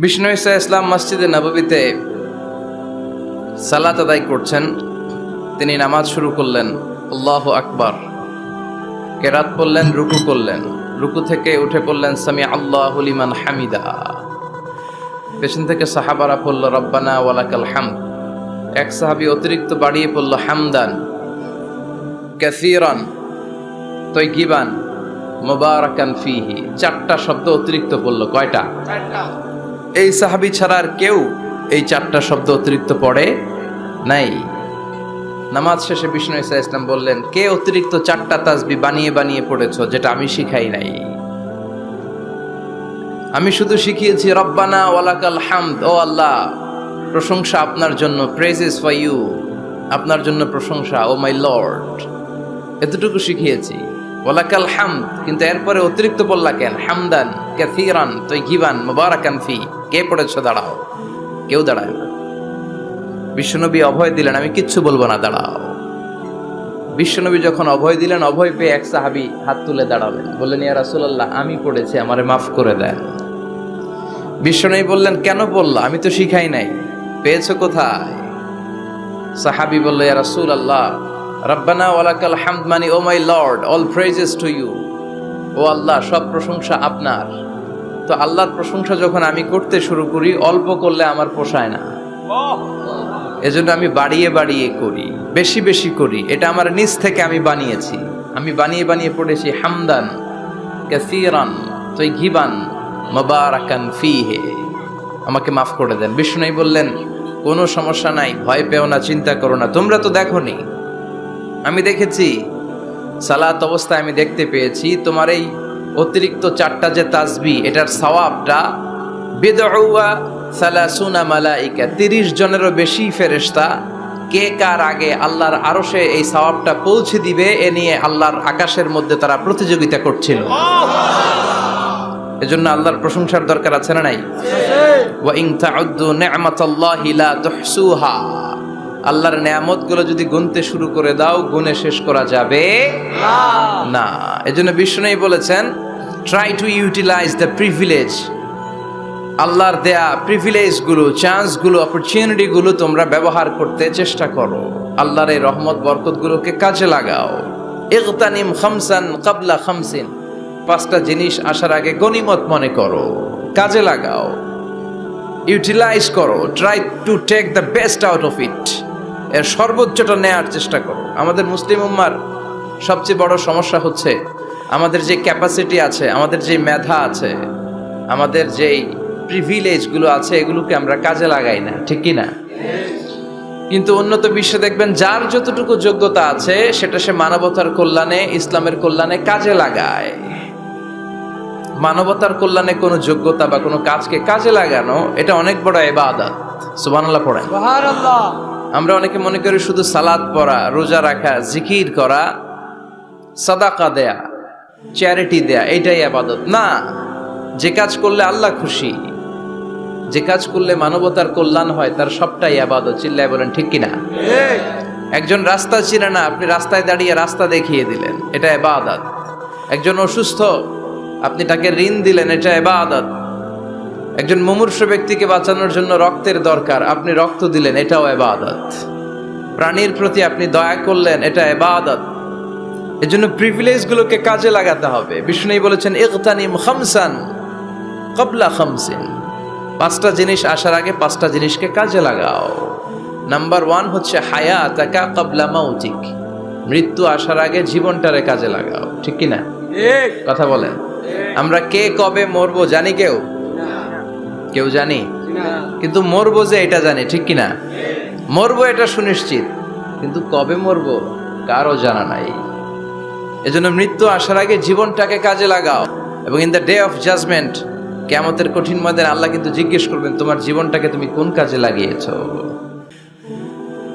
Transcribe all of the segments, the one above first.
বিষ্ণু ঈসা ইসলাম মসজিদে নববীতে সালাত আদায় করছেন। তিনি নামাজ শুরু করলেন, আল্লাহু আকবার, কেরাত পড়লেন, রুকু করলেন, রুকু থেকে উঠে পড়লেন সামি আল্লাহু লিমান হামিদা। পেছন থেকে সাহাবারা পড়ল রব্বানা ওয়ালাকাল হামদ। এক সাহাবী অতিরিক্ত বাড়িয়ে পড়ল হামদান কাসীরান তাইয়িবান মুবারাকান ফীহি। চারটা শব্দ অতিরিক্ত পড়ল। কয়টা? এই সাহাবী ছাড়া আর কেউ এই চারটা শব্দ অতিরিক্ত পড়ে নাই। নামাজ শেষে বিষ্ণু ঈসা ইসলাম বললেন, কে অতিরিক্ত চারটা তাসবিহ বানিয়ে বানিয়ে পড়েছো যেটা আমি শিখাই নাই? আমি শুধু শিখিয়েছি রব্বানা ওয়ালাকাল হামদ, ও আল্লাহ প্রশংসা আপনার জন্য, প্রেজেস ফর ইউ, আপনার জন্য প্রশংসা, ও মাই লর্ড, এতটুকু শিখিয়েছি। ওয়ালাকাল হামদ, কিন্তু এরপরে অতিরিক্ত বললা কেন? হামদান কাসীরান তাইয়িবান মুবারাকান ফি। কে পড়েছো? দাঁড়াও। কেউ দাঁড়ায় না। বিশ্বনবী অভয় দিলেন, আমি কিচ্ছু বলবো না, দাঁড়াও। বিশ্বনবী যখন অভয় দিলেন, অভয় পেয়ে এক সাহাবী হাত তুলে দাঁড়ালেন, বললেন, ইয়া রাসূলুল্লাহ, আমি পড়েছি, আমারে মাফ করে দেন। বিশ্বনবী বললেন, কেন বললা? আমি তো শিখাই নাই। পেয়েছো কোথায়? সাহাবী বলল, ইয়া রাসূলুল্লাহ, রব্বানা ওয়ালাকাল হামদ মানে O my lord, all praises to you, O Allah সব প্রশংসা আপনার। তো আল্লাহর প্রশংসা যখন আমি করতে শুরু করি, অল্প করলে আমার পোষায় না, এজন্য আমি বাড়িয়ে বাড়িয়ে করি, বেশি বেশি করি। এটা আমার নিজ থেকে আমি বানিয়েছি। আমি বানিয়ে বানিয়ে পড়েছি হামদান কাসীরান তাইয়িবান মুবারাকান ফীহি। আমাকে মাফ করে দেন। বিষ্ণু বললেন, কোনো সমস্যা নাই, ভয় পেও না, চিন্তা করো না। তোমরা তো দেখোনি, আমি দেখেছি। সালাত অবস্থায় আমি দেখতে পেয়েছি তোমার এই অতিরিক্ত চারটা যে তাসবিহ, এটার সওয়াবটা বিদউয়া সালাসুনা মালাইকা, 30 জনেরও বেশি ফেরেশতা কে কার আগে আল্লাহর আরশে এই সওয়াবটা পৌঁছে দিবে এ নিয়ে আল্লাহর আকাশের মধ্যে তারা প্রতিযোগিতা করছিল। এজন্য আল্লাহর প্রশংসার দরকার আছে না নাই? ওয়া ইন তাউদ্দু নি'মাতাল্লাহি লা তুহসুহা। আল্লাহর নেয়ামতগুলো যদি গুনতে শুরু করে দাও, গুনে শেষ করা যাবে না। এজন্য বিষ্ণু বলেছেন, try to utilise the privilege. আল্লাহর দেয়া প্রিভিলেজগুলো, চান্সগুলো, অপরচুনিটিগুলো তোমরা ব্যবহার করতে চেষ্টা করো। আল্লাহর এই রহমত বরকতগুলোকে কাজে লাগাও। ইগতানিম খামসান ক্বাবলা খামসিন, 5টা জিনিস আসার আগে গনিমত মনে করো, কাজে লাগাও, ইউটিলাইজ করো। Try to take the best out of it, এর সর্বোচ্চটা নেয়ার চেষ্টা করো। আমাদের মুসলিম উম্মার সবচেয়ে বড় সমস্যা হচ্ছে, আমাদের যে ক্যাপাসিটি আছে, আমাদের যে মেধা আছে, আমাদের যেই প্রিভিলেজগুলো আছে, এগুলোকে আমরা কাজে লাগাই না, ঠিক কি না? কিন্তু উন্নত বিশ্বে দেখবেন, যার যতটুকু যোগ্যতা আছে সেটা সে মানবতার কল্যাণে, ইসলামের কল্যাণে কাজে লাগায়। মানবতার কল্যাণে কোনো যোগ্যতা বা কোনো কাজকে কাজে লাগানো, এটা অনেক বড় ইবাদত। সুবহানাল্লাহ পড়েন। সুবহানাল্লাহ। আমরা অনেকে মনে করি শুধু সালাত পড়া, রোজা রাখা, জিকির করা, সাদাকা দেয়া, চ্যারিটি দেয়া, এটাই ইবাদত না। যে কাজ করলে আল্লাহ খুশি, যে কাজ করলে মানবতার কল্যাণ হয়, তার সবটাই ইবাদত। চিল্লায় বলেন ঠিক কিনা? একজন রাস্তা চিনে না, আপনি রাস্তায় দাঁড়িয়ে রাস্তা দেখিয়ে দিলেন, এটা ইবাদত। একজন অসুস্থ, আপনি তাকে ঋণ দিলেন, এটা ইবাদত। একজন মুমূর্ষু ব্যক্তিকে বাঁচানোর জন্য রক্তের দরকার, আপনি রক্ত দিলেন, এটাও ইবাদত। প্রাণীর প্রতি আপনি দয়া করলেন, এটা ইবাদত। এজন্য প্রিভিলেজগুলোকে কাজে লাগাতে হবে। বিষ্ণু বলেছেন, ইগতানিম খামসান ক্বাবলা খামসিন, 5টা জিনিস আসার আগে 5টা জিনিসকে কাজে লাগাও। নাম্বার 1 হচ্ছে হায়াতাকা ক্বাবলা মাউতিক, মৃত্যু আসার আগে জীবনটারে কাজে লাগাও, ঠিক কি না? কথা বলেন। আমরা কে কবে মরবো জানি? কেউ জানি? কিন্তু মরবো যে এটা জানি, ঠিক কিনা? মরবো এটা সুনিশ্চিত, কিন্তু কবে মরবো কারো জানা নাই। এজন্য মৃত্যু আসার আগে জীবনটাকে কাজে লাগাও। এবং in the day of judgement, কিয়ামতের কঠিন ময়দানে আল্লাহ কিন্তু জিজ্ঞেস করবেন, তোমার জীবনটাকে তুমি কোন কাজে লাগিয়েছো?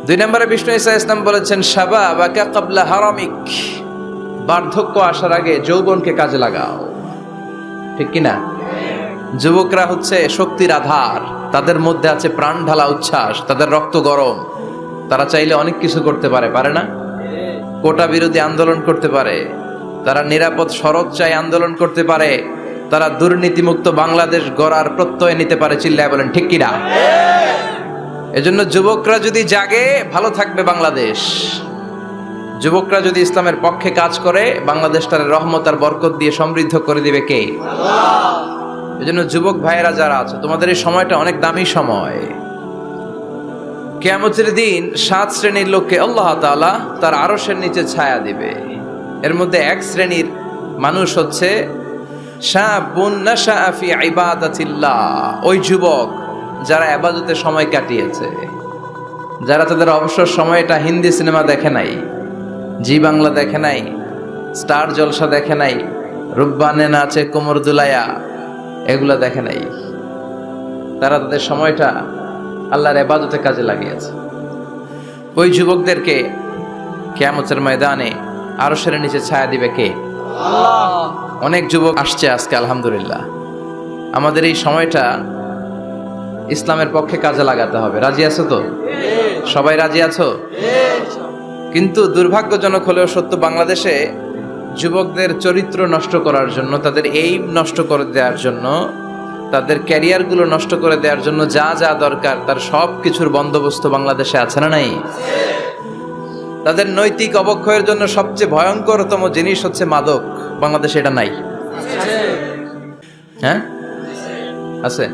2 নম্বরে বিষ্ণু ঈসা ইসলাম বলেছেন, শাবাবাকা ক্বাবলা হারামিক, বার্ধক্য আসার আগে যৌবনকে কাজে লাগাও, ঠিক কিনা? যুবকরা হচ্ছে শক্তির আধার, তাদের মধ্যে আছে প্রাণ ঢালা উচ্ছ্বাস, তাদের রক্ত গরম, তারা চাইলে অনেক কিছু করতে পারে, পারে না? কোটা বিরোধী আন্দোলন করতে পারে, তারা নিরাপদ সড়ক চাই আন্দোলন করতে পারে, তারা দুর্নীতিমুক্ত বাংলাদেশ গড়ার প্রত্যয় নিতে পারে। চিল্লায় বলেন ঠিক কিনা? এজন্য যুবকরা যদি জাগে, ভালো থাকবে বাংলাদেশ। যুবকরা যদি ইসলামের পক্ষে কাজ করে, বাংলাদেশটার রহমত আর বরকত দিয়ে সমৃদ্ধ করে দিবে কে? আল্লাহ। এজন্য যুবক ভাইয়েরা যারা আছে, তোমাদের এই সময়টা অনেক দামি সময়। কিয়ামতের দিন 7 শ্রেণীর লোককে আল্লাহ তাআলা তার আরশের নিচে ছায়া দিবে। এর মধ্যে এক শ্রেণীর মানুষ হচ্ছে শাবুন নাশাআ ফি ইবাদাতিল্লাহ, ওই যুবক যারা ইবাদতে সময় কাটিয়েছে, যারা তাদের অবসর সময়টা হিন্দি সিনেমা দেখে নাই, জি বাংলা দেখে নাই, স্টার জলসা দেখে নাই, রুব্বানে নাচে কোমর দুলায়া, এগুলা দেখে নাই। তারা তাদের সময়টা আল্লাহর ইবাদতে কাজে লাগিয়েছে। ওই যুবকদেরকে কিয়ামতের ময়দানে আরশের নিচে ছায়া দিবে কে? আল্লাহ। অনেক যুবক আসছে আজকে, আলহামদুলিল্লাহ। আমাদের এই সময়টা ইসলামের পক্ষে কাজে লাগাতে হবে। রাজি আছো তো? সবাই রাজি আছো? কিন্তু দুর্ভাগ্যজনক হলেও সত্য, বাংলাদেশে যুবকদের চরিত্র নষ্ট করার জন্য, তাদের এইম নষ্ট করে দেওয়ার জন্য, তাদের ক্যারিয়ারগুলো নষ্ট করে দেওয়ার জন্য যা যা দরকার তার সব কিছুর বন্দোবস্ত বাংলাদেশে আছে না নাই? তাদের নৈতিক অবক্ষয়ের জন্য সবচেয়ে ভয়ঙ্করতম জিনিস হচ্ছে মাদক। বাংলাদেশে এটা নাই? হ্যাঁ আছে।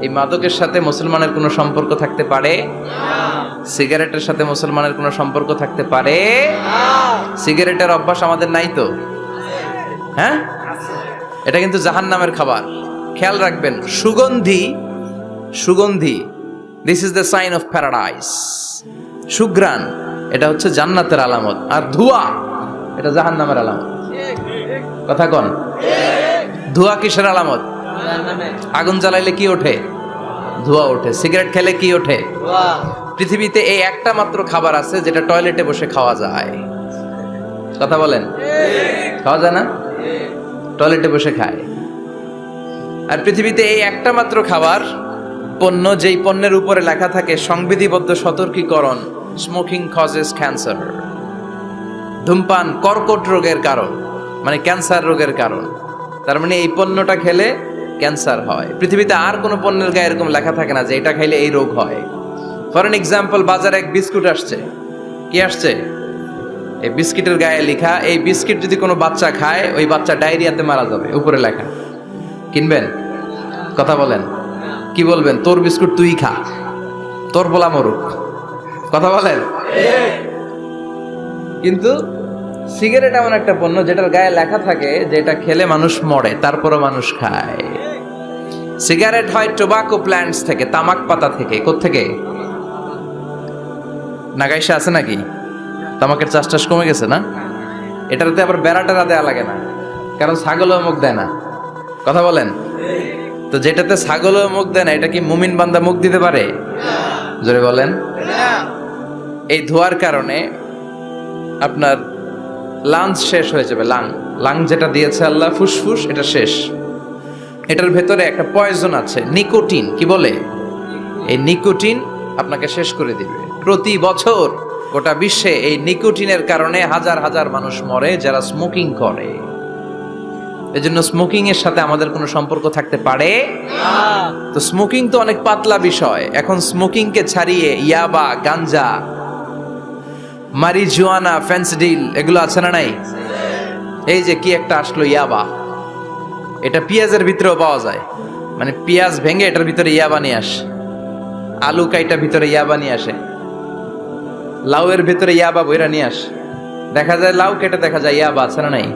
এই মাদকের সাথে মুসলমানের কোনো সম্পর্ক থাকতে পারে? সিগারেটের সাথে মুসলমানের কোনো সম্পর্ক থাকতে পারে? সিগারেটের অভ্যাস আমাদের নাই তো? হ্যাঁ, এটা কিন্তু জাহান্নামের খাবার। খেয়াল রাখবেন, সুগন্ধি, সুগন্ধি, this is the sign of paradise. সুঘ্রাণ, এটা হচ্ছে জান্নাতের আলামত। আর ধোঁয়া, এটা জাহান্নামের আলামত। কথা কন? ধোঁয়া কিসের আলামত? আগুন জ্বালাইলে কি ওঠে? ধোঁয়া ওঠে। সিগারেট খেলে কি ওঠে? পৃথিবীতে এই একটা মাত্র খাবার আছে যেটা টয়লেটে বসে খাওয়া যায়। কথা বলেন, খাওয়া যায় না? টয়লেটে বসে খায়। আর পৃথিবীতে এই একটা মাত্র খাবার, পণ্য, যেই পণ্যের উপরে লেখা থাকে সংবিধিবদ্ধ সতর্কীকরণ, স্মোকিং কজেস ক্যান্সার, ধূমপান কর্কট রোগের কারণ, মানে ক্যান্সার রোগের কারণ। তার মানে এই পণ্যটা খেলে ক্যান্সার হয়। পৃথিবীতে আর কোনো পণ্যের গায়ে এরকম লেখা থাকে না যে এটা খাইলে এই রোগ হয়। ফর এন এক্সাম্পল, বাজারে এক বিস্কুট আসছে। কি আসছে? এই বিস্কিটের গায়ে লেখা, এই বিস্কিট যদি কোনো বাচ্চা খায়, ওই বাচ্চা ডায়রিয়াতে মারা যাবে, উপরে লেখা। কিনবেন? কথা বলেন, কি বলবেন? তোর বিস্কুট তুই খা, তোর বলা মরুক। কথা বলেন। কিন্তু সিগারেট এমন একটা পণ্য যেটার গায়ে লেখা থাকে যে এটা খেলে মানুষ মরে, তারপরও মানুষ খায়। সিগারেট হয় টোবাকো প্ল্যান্টস থেকে, তামাক পাতা থেকে। কোত্থেকে? নাগাইশা আছে নাকি? তামাকের চাষ টাস কমে গেছে না? এটাতে আবার বেড়াটেরা দেয়া লাগে না, কারণ ছাগলও মুখ দেয় না। কথা বলেন। তো যেটাতে ছাগলও মুখ দেয় না, এটা কি মুমিন বান্দা মুখ দিতে পারে? জোরে বলেন। এই ধোয়ার কারণে আপনার লাংস শেষ হয়ে যাবে। লাং যেটা দিয়েছে আল্লাহ, ফুসফুস, এটা শেষ। এটার ভেতরে একটা পয়জন আছে, নিকোটিন। কি বলে? এই নিকোটিন আপনাকে শেষ করে দিবে। প্রতি বছর গোটা বিশ্বে এই নিকোটিনের কারণে হাজার হাজার মানুষ মরে যারা স্মোকিং করে। এজন্য স্মোকিং এর সাথে আমাদের কোনো সম্পর্ক থাকতে পারে না। তো স্মোকিং তো অনেক পাতলা বিষয়। এখন স্মোকিং কে ছাড়িয়ে ইয়াবা, গাঞ্জা, মারিজুয়ানা, ফেন্সিডিল, এগুলো আছে না নাই? এই যে কি একটা আসলো ইয়াবা, এটা পেঁয়াজের ভিতরেও পাওয়া যায়। মানে পেঁয়াজ ভেঙে এটার ভিতরে ইয়াবা নিয়ে আসে, আলু কাইটা ভিতরে ইয়াবা নিয়ে আসে, লাউয়ের ভিতরে ইয়াবা বইরা নিয়ে আসে। দেখা যায় লাউ কেটে দেখা যায় ইয়াবা, আছে না নাই?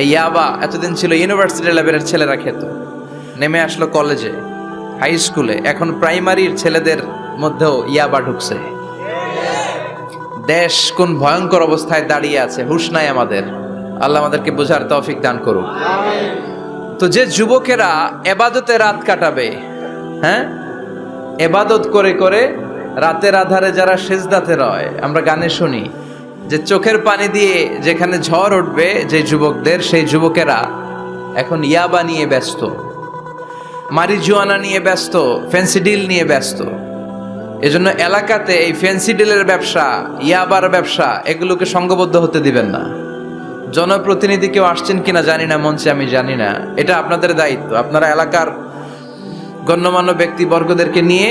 এই ইয়াবা এতদিন ছিল ইউনিভার্সিটি লেভেলের ছেলেরা খেত, নেমে আসলো কলেজে, হাই স্কুলে, এখন প্রাইমারির ছেলেদের মধ্যেও ইয়াবা ঢুকছে। দেশ কোন ভয়ঙ্কর অবস্থায় দাঁড়িয়ে আছে, হুঁশ নাই আমাদের। আল্লাহ আমাদেরকে বোঝার তৌফিক দান করুক। তো যে যুবকেরা এবাদতে রাত কাটাবে, হ্যাঁ, এবাদত করে করে রাতের আধারে যারা সেজদাতে রয়, আমরা গানে শুনি যে চোখের পানি দিয়ে যেখানে ঝড় উঠবে যে যুবকদের, সেই যুবকেরা এখন ইয়াবা নিয়ে ব্যস্ত, মারিজুয়ানা নিয়ে ব্যস্ত, ফেন্সিডিল নিয়ে ব্যস্ত। এজন্য এলাকাতে এই ফেন্সিডিলের ব্যবসা, ইয়াবার ব্যবসা, এগুলোকে সংঘবদ্ধ হতে দিবেন না। জনপ্রতিনিধি কেউ আসছেন কিনা জানি না, মঞ্চে আমি জানি না, এটা আপনাদের দায়িত্ব। আপনারা এলাকার গণ্যমান্য ব্যক্তিবর্গদেরকে নিয়ে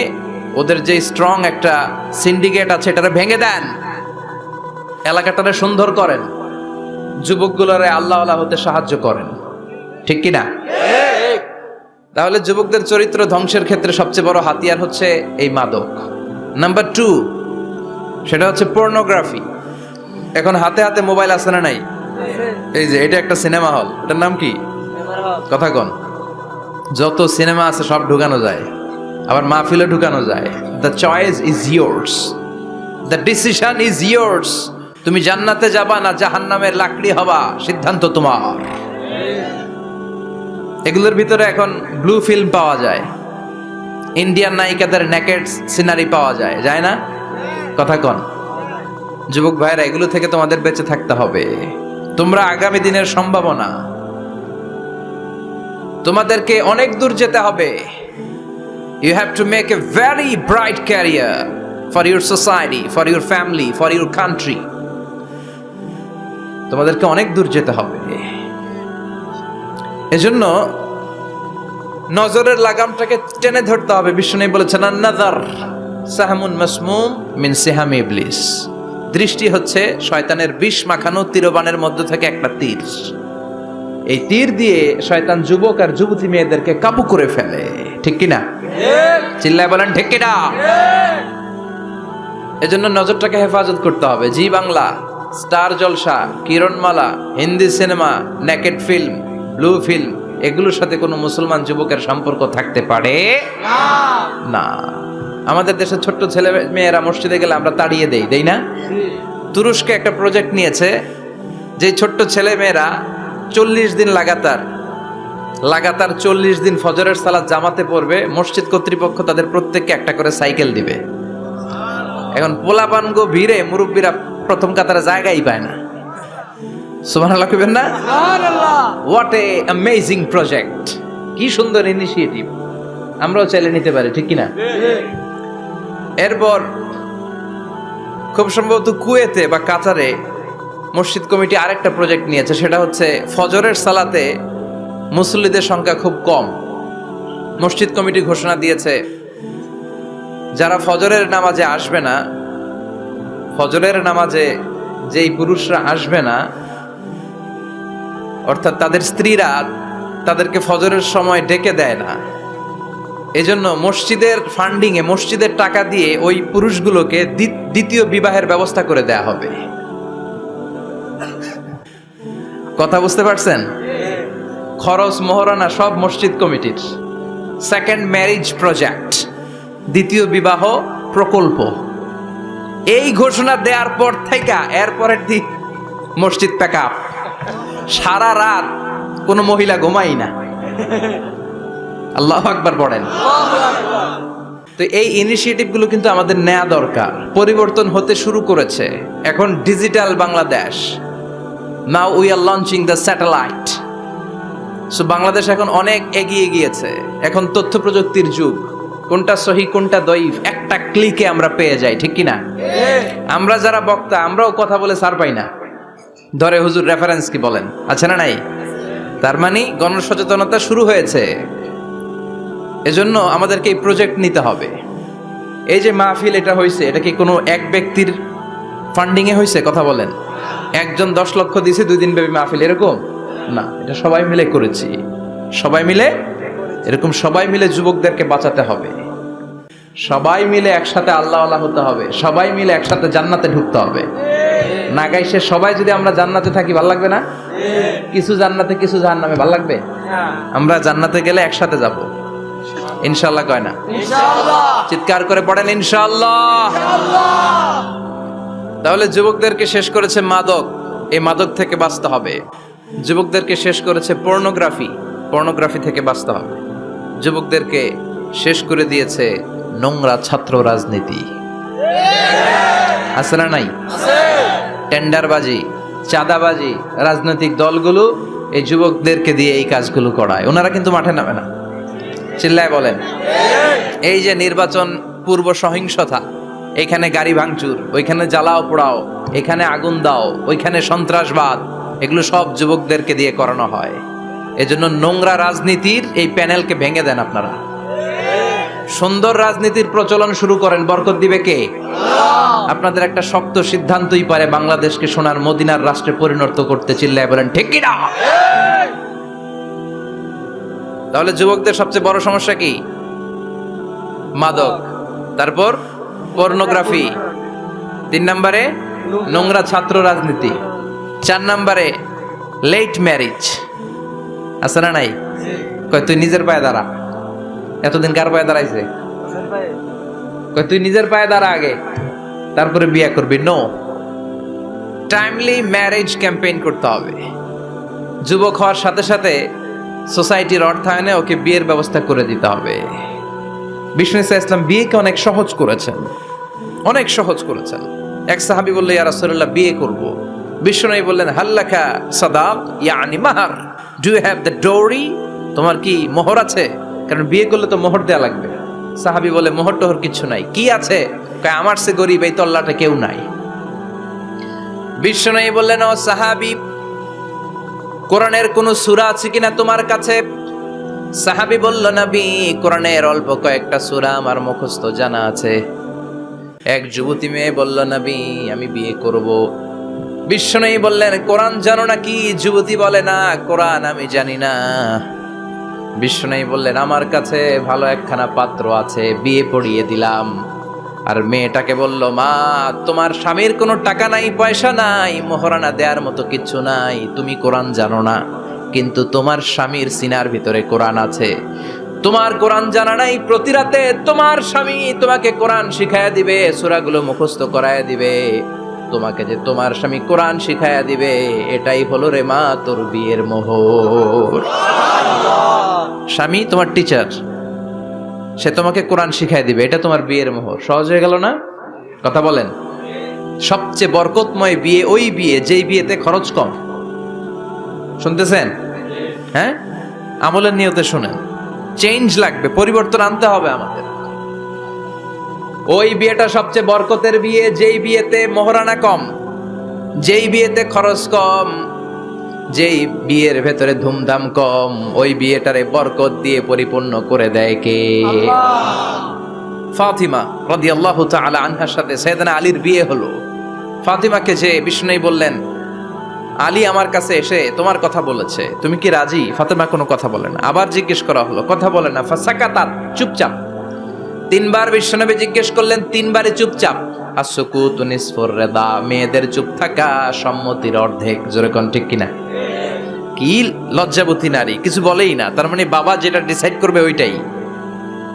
ওদের যে স্ট্রং একটা সিন্ডিকেট আছে এটারে ভেঙে দেন, এলাকাটারে সুন্দর করেন, যুবকগুলোরে আল্লাহওয়ালা হতে সাহায্য করেন, ঠিক কিনা? তাহলে যুবকদের চরিত্র ধ্বংসের ক্ষেত্রে সবচেয়ে বড় হাতিয়ার হচ্ছে এই মাদক। নাম্বার 2, সেটা হচ্ছে পর্নোগ্রাফি। এখন হাতে হাতে মোবাইল আছে না নাই? এই যে এটা একটা সিনেমা হল, এটার নাম কি? কথা কন। যত সিনেমা আছে সব ঢুকানো যায়, আবার মাহফিলে ঢুকানো যায়। The choice is yours, the decision is yours. তুমি জান্নাতে যাবা না জাহান্নামের লাকড়ি হবা, সিদ্ধান্ত তোমার। এগুলোর ভিতরে এখন ব্লু ফিল্ম পাওয়া যায়, ইন্ডিয়ান নায়িকাদের নেকেড সিনারি পাওয়া যায়, যায় না? কথা কন। যুবক ভাইরা, এগুলো থেকে তোমাদের বেঁচে থাকতে হবে। তোমরা আগামী দিনের সম্ভাবনা, তোমাদেরকে অনেক দূর যেতে হবে। You have to make a very bright career for your society, for your family, for your country. তোমাদেরকে অনেক দূর যেতে হবে। এজন্য নজরের লাগামটাকে টেনে ধরতে হবে। বিষ্ণু বলেছেন, আন-নাযার সাহমুন মাসমুম মিন সিহামি ইবলিস। দৃষ্টি হচ্ছে শয়তানের বিষ মাখানো তীরবানের মধ্যে থেকে একটা তীর। এই তীর দিয়ে শয়তান যুবক আর যুবতী মেয়েদেরকে কাবু করে ফেলে, ঠিক কিনা? চিল্লায় বলেন ঠিক কিনা? এজন্য নজরটাকে হেফাজত করতে হবে। Zee Bangla, Star Jalsha, Kiranmala, Hindi cinema, naked film, blue film, এগুলোর সাথে কোনো মুসলমান যুবকের সম্পর্ক থাকতে পারে না। আমাদের দেশের ছোট্ট ছেলে মেয়েরা মসজিদে গেলে আমরা তাড়িয়ে দেই না? তুরস্কে একটা প্রজেক্ট নিয়েছে, যে ছোট্ট ছেলে মেয়েরা 40 দিন লাগাতার 40 দিন ফজরের সালাত জামাতে পড়বে। মসজিদ কর্তৃপক্ষ তাদের প্রত্যেককে একটা করে সাইকেল দিবে। এখন পোলাপানগো ভিড়ে মুরব্বীরা প্রথম কাতারে জায়গাই পায় না। সুবহানাল্লাহ কইবেন না? হোয়াট এ অ্যামেজিং প্রজেক্ট, কি সুন্দর ইনিশিয়েটিভ। আমরাও চাইলে নিতে পারি, ঠিক কিনা? এরপর খুব সম্ভবত কুয়েতে বা কাতারে মসজিদ কমিটি আরেকটা প্রজেক্ট নিয়েছে, সেটা হচ্ছে ফজরের সালাতে মুসল্লিদের সংখ্যা খুব কম। মসজিদ কমিটি ঘোষণা দিয়েছে, যারা ফজরের নামাজে আসবে না, ফজরের নামাজে যেই পুরুষরা আসবে না, অর্থাৎ তাদের স্ত্রীরা তাদেরকে ফজরের সময় ডেকে দেয় না, এজন্য মসজিদের ফান্ডিং এ, মসজিদের টাকা দিয়ে ওই পুরুষগুলোকে দ্বিতীয় বিবাহের ব্যবস্থা করে দেয়া হবে। কথা বুঝতে পারছেন? খরচ মোহরানা সব মসজিদ কমিটির। সেকেন্ড ম্যারেজ প্রজেক্ট, দ্বিতীয় বিবাহ প্রকল্প। এই ঘোষণা দেওয়ার পর থেকে এরপরের দিন মসজিদ প্যাক আপ। সারা রাত কোনো মহিলা ঘুমাই না। আল্লাহু আকবার পড়েন। তো এই ইনিশিয়েটিভগুলো কিন্তু আমাদের নেওয়া দরকার। পরিবর্তন হতে শুরু করেছে। এখন digital Bangladesh, now we are launching the satellite. So Bangladesh এখন অনেক এগিয়ে গিয়েছে। এখন তথ্য প্রযুক্তির যুগ। কোনটা সহি কোনটা দঈফ একটা ক্লিকে আমরা পেয়ে যাই, ঠিক কিনা? আমরা যারা বক্তা, আমরাও কথা বলে সার পাই না। ধরে হুজুর রেফারেন্স কি বলেন, আছে না নাই? তার মানে গণসচেতনতা শুরু হয়েছে। এজন্য আমাদেরকে এই প্রজেক্ট নিতে হবে। এই যে মাহফিল এটা হয়েছে, এটা কি কোনো এক ব্যক্তির ফান্ডিং এ হয়েছে? কথা বলেন। একজন 10 লক্ষ দিয়েছে 2 দিন ব্যাপী মাহফিল, এরকম না। এটা সবাই মিলে করেছি, সবাই মিলে। এরকম সবাই মিলে যুবকদেরকে বাঁচাতে হবে, সবাই মিলে একসাথে আল্লাহওয়ালা হতে হবে, সবাই মিলে একসাথে জান্নাতে ঢুকতে হবে। নাগাইশে সবাই যদি আমরা জান্নাতে থাকি, ভালো লাগবে না? কিছু জান্নাতে কিছু জাহান্নামে, ভালো লাগবে? আমরা জান্নাতে গেলে একসাথে যাব ইনশাআল্লাহ, কয় না? চিৎকার করে পড়েন ইনশাআল্লাহ। তাহলে যুবকদেরকে শেষ করেছে মাদক, এই মাদক থেকে বাঁচতে হবে। যুবকদেরকে শেষ করেছে পর্নোগ্রাফি থেকে বাঁচতে হবে। যুবকদেরকে শেষ করে দিয়েছে নোংরা ছাত্র রাজনীতি, আছে না নাই? টেন্ডারবাজি, চাঁদাবাজি, রাজনৈতিক দলগুলো এই যুবকদেরকে দিয়ে এই কাজগুলো করায়। ওনারা কিন্তু মাঠে নামে না। চিল্লায় বলেন। এই যে নির্বাচন পূর্ব সহিংসতা, এখানে গাড়ি ভাঙচুর, ওইখানে জ্বালাও পোড়াও, এখানে আগুন দাও, ওইখানে সন্ত্রাসবাদ, এগুলো সব যুবকদেরকে দিয়ে করানো হয়। এজন্য নোংরা রাজনীতির এই প্যানেলকে ভেঙে দেন আপনারা, সুন্দর রাজনীতির প্রচলন শুরু করেন। বরকত দিবে কে? আপনাদের একটা শক্ত সিদ্ধান্তই পারে বাংলাদেশকে সোনার মদিনার রাষ্ট্রে পরিণত করতে। চিল্লায় বলেন ঠিক কি না? তাহলে যুবকদের সবচেয়ে বড় সমস্যা কি? মাদক, তারপর পর্নোগ্রাফি, 3 নম্বরে নোংরা ছাত্র রাজনীতি, 4 নম্বরে লেট ম্যারেজ। আছে না নাই? কয় তুই নিজের পায়ে দাঁড়া। এতদিন কার পায়ে দাঁড়াইছে? কয় তুই নিজের পায়ে দাঁড়া আগে, তারপরে বিয়ে করবি। নো, টাইমলি ম্যারেজ ক্যাম্পেইন করতে হবে। যুবক হওয়ার সাথে সাথে সোসাইটির অর্থায়নে ওকে বিয়ের ব্যবস্থা করে দিতে হবে। বিষ্ণু ইসলাম বিয়েকে অনেক সহজ করেছেন, অনেক সহজ করেছেন। এক সাহাবী বলল, ইয়া রাসূলুল্লাহ বিয়ে করব। বিষ্ণু বললেন, হাল্লাকা সাদাক ইয়ানি মাহর, ডু ইউ হ্যাভ দ্য ডোরি? তোমার কি মোহর আছে? কারণ বিয়ে করলে তো মোহর দেয়া লাগবে। সাহাবী বলে, মোহর টোহর কিছু নাই। কি আছে? কয় আমার সে গরিব এই তল্লাটা কেউ নাই। বিষ্ণু বললেন, ও সাহাবী, কোরআনের কোন সূরা আছে কিনা তোমার কাছে? সাহাবী বলল, নবী কোরআনের অল্প কয়েকটা সূরা আমার মুখস্থ জানা আছে। এক যুবতী মেয়ে বলল, নবী আমি বিয়ে করব। বিষ্ণু বললেন, কোরআন জানো নাকি? যুবতী বলে, না কোরআন আমি জানি না। বিষ্ণু বললেন, আমার কাছে ভালো একখানা পাত্র আছে, বিয়ে পড়িয়ে দিলাম। আর মেয়েটাকে বলল, মা তোমার স্বামীর কোনো টাকা নাই, পয়সা নাই, মোহরানা দেওয়ার মতো কিচ্ছু নাই, তুমি কোরআন জানো না, কিন্তু তোমার স্বামীর সিনার ভিতরে কোরআন আছে। তোমার কোরআন জানা নাই, প্রতি রাতে তোমার স্বামী তোমাকে কোরআন শিখায়া দিবে, সূরাগুলো মুখস্থ করায়া দিবে। তোমাকে যে তোমার স্বামী কোরআন শিখায়া দিবে, এটাই হলো রে মা তোর বিয়ের মোহর। স্বামী তোমার টিচার, সে তোমাকে কোরআন শিখায় দিবে, এটা তোমার বিয়ের মোহর। সহজ হয়ে গেল না? কথা বলেন। সবচেয়ে বরকতময় বিয়ে ওই বিয়ে যেই বিয়েতে খরচ কম। শুনতেছেন? হ্যাঁ, আমলের নিয়তে শুনেন। চেঞ্জ লাগবে, পরিবর্তন আনতে হবে আমাদের। ওই বিয়েটা সবচেয়ে বরকতের বিয়ে যেই বিয়েতে মোহরানা কম, যেই বিয়েতে খরচ কম, যেই বিয়ের ভেতরে ধুমধাম কম। ওই বিয়েটারে বরকত দিয়ে পরিপূর্ণ করে দেয় কে? ফাতিমা রাদিয়াল্লাহু তাআলা আনহার সাথে সাইয়েদনা আলীর বিয়ে হলো। ফাতিমাকে যে বিষ্ণু বললেন, আলী আমার কাছে এসে তোমার কথা বলেছে, তুমি কি রাজি? ফাতিমা কোনো কথা বলে না। আবার জিজ্ঞেস করা হলো, কথা বলে না। ফাসাকাতাত, চুপচাপ। 3 বার বিশ্বনবী জিজ্ঞেস করলেন, 3 বারই চুপচাপ। আসুকুতু নিসফুর রিদা, মেয়েদের চুপ থাকা সম্মতির অর্ধেক। জোরে কোন ঠিক কিনা? কি লজ্জাবতী নারী, কিছু বলেই না। তার মানে বাবা যেটা ডিসাইড করবে ওইটাই।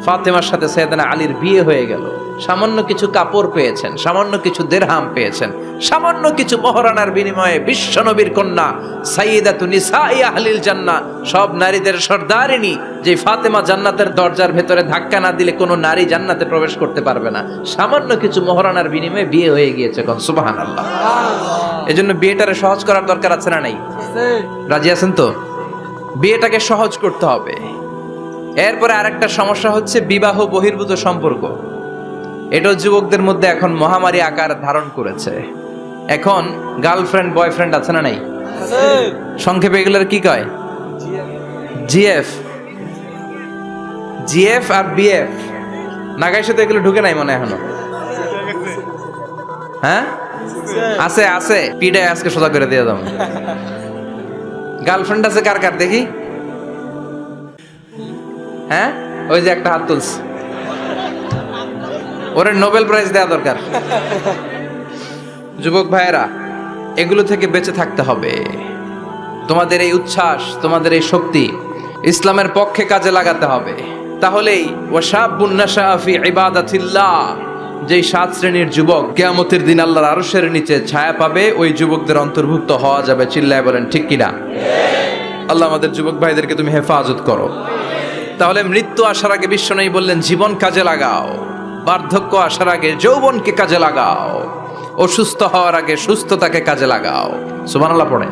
ফাতেমার সাথে সাইয়েদনা আলীর বিয়ে হয়ে গেল। সামান্য কিছু কাপড় পেয়েছেন, সামান্য কিছু দিরহাম পেয়েছেন, সামান্য কিছু মোহরানার বিনিময়ে বিশ্বনবীর কন্যা সাইয়্যিদাতু নিসাই আহলিল জান্নাহ, সব নারীদের সর্দারিনী, যে ফাতেমা জান্নাতের দরজার ভেতরে ধাক্কা না দিলে কোনো নারী জান্নাতে প্রবেশ করতে পারবে না। সামান্য কিছু মোহরানার বিনিময়ে বিয়ে হয়ে গিয়েছে। কোন সুবহানাল্লাহ। এজন্য বিয়েটারে সহজ করার দরকার আছে না নাই? রাজি আছেন তো? বিয়েটাকে সহজ করতে হবে। এরপরে আরেকটা সমস্যা হচ্ছে বিবাহ বহির্ভূত সম্পর্ক। এটাও যুবকদের মধ্যে এখন মহামারী আকার ধারণ করেছে। এখন গার্লফ্রেন্ড বয়ফ্রেন্ড আছে না নাই? সংক্ষেপে এগুলোর কি কয়? জিএফ, জিএফ আর বিএফ। নাগাইশে তো এগুলো ঢুকে নাই মনে এখনো। হ্যাঁ আছে, আছে। পিডায় আজকে সোজা করে দিয়ে দাও। গার্লফ্রেন্ড আছে কার কার দেখি? হ্যাঁ, ওই যে একটা হাত তুলছে, ওরে নোবেল প্রাইজ দেওয়া দরকার। যুবক ভাইয়েরা, এগুলো থেকে বেঁচে থাকতে হবে। তোমাদের এই উচ্ছ্বাস, তোমাদের এই শক্তি ইসলামের পক্ষে কাজে লাগাতে হবে। তাহলেই ওয়াশাবুন নাশা ফি ইবাদাতিল্লাহ, যেই 7 শ্রেণীর যুবক কিয়ামতের দিন আল্লাহর আরশের নিচে ছায়া পাবে, ওই যুবকদের অন্তর্ভুক্ত হওয়া যাবে। চিল্লায় বলেন ঠিক কিনা? আল্লাহ আমাদের যুবক ভাইদেরকে তুমি হেফাজত করো। তাহলে মৃত্যু আসার আগে বিশ্বনবী বললেন, জীবন কাজে লাগাও। বার্ধক্য আসার আগে যৌবনকে কাজে লাগাও। অসুস্থ হওয়ার আগে সুস্থতাকে কাজে লাগাও। সুবহানাল্লাহ পড়ে।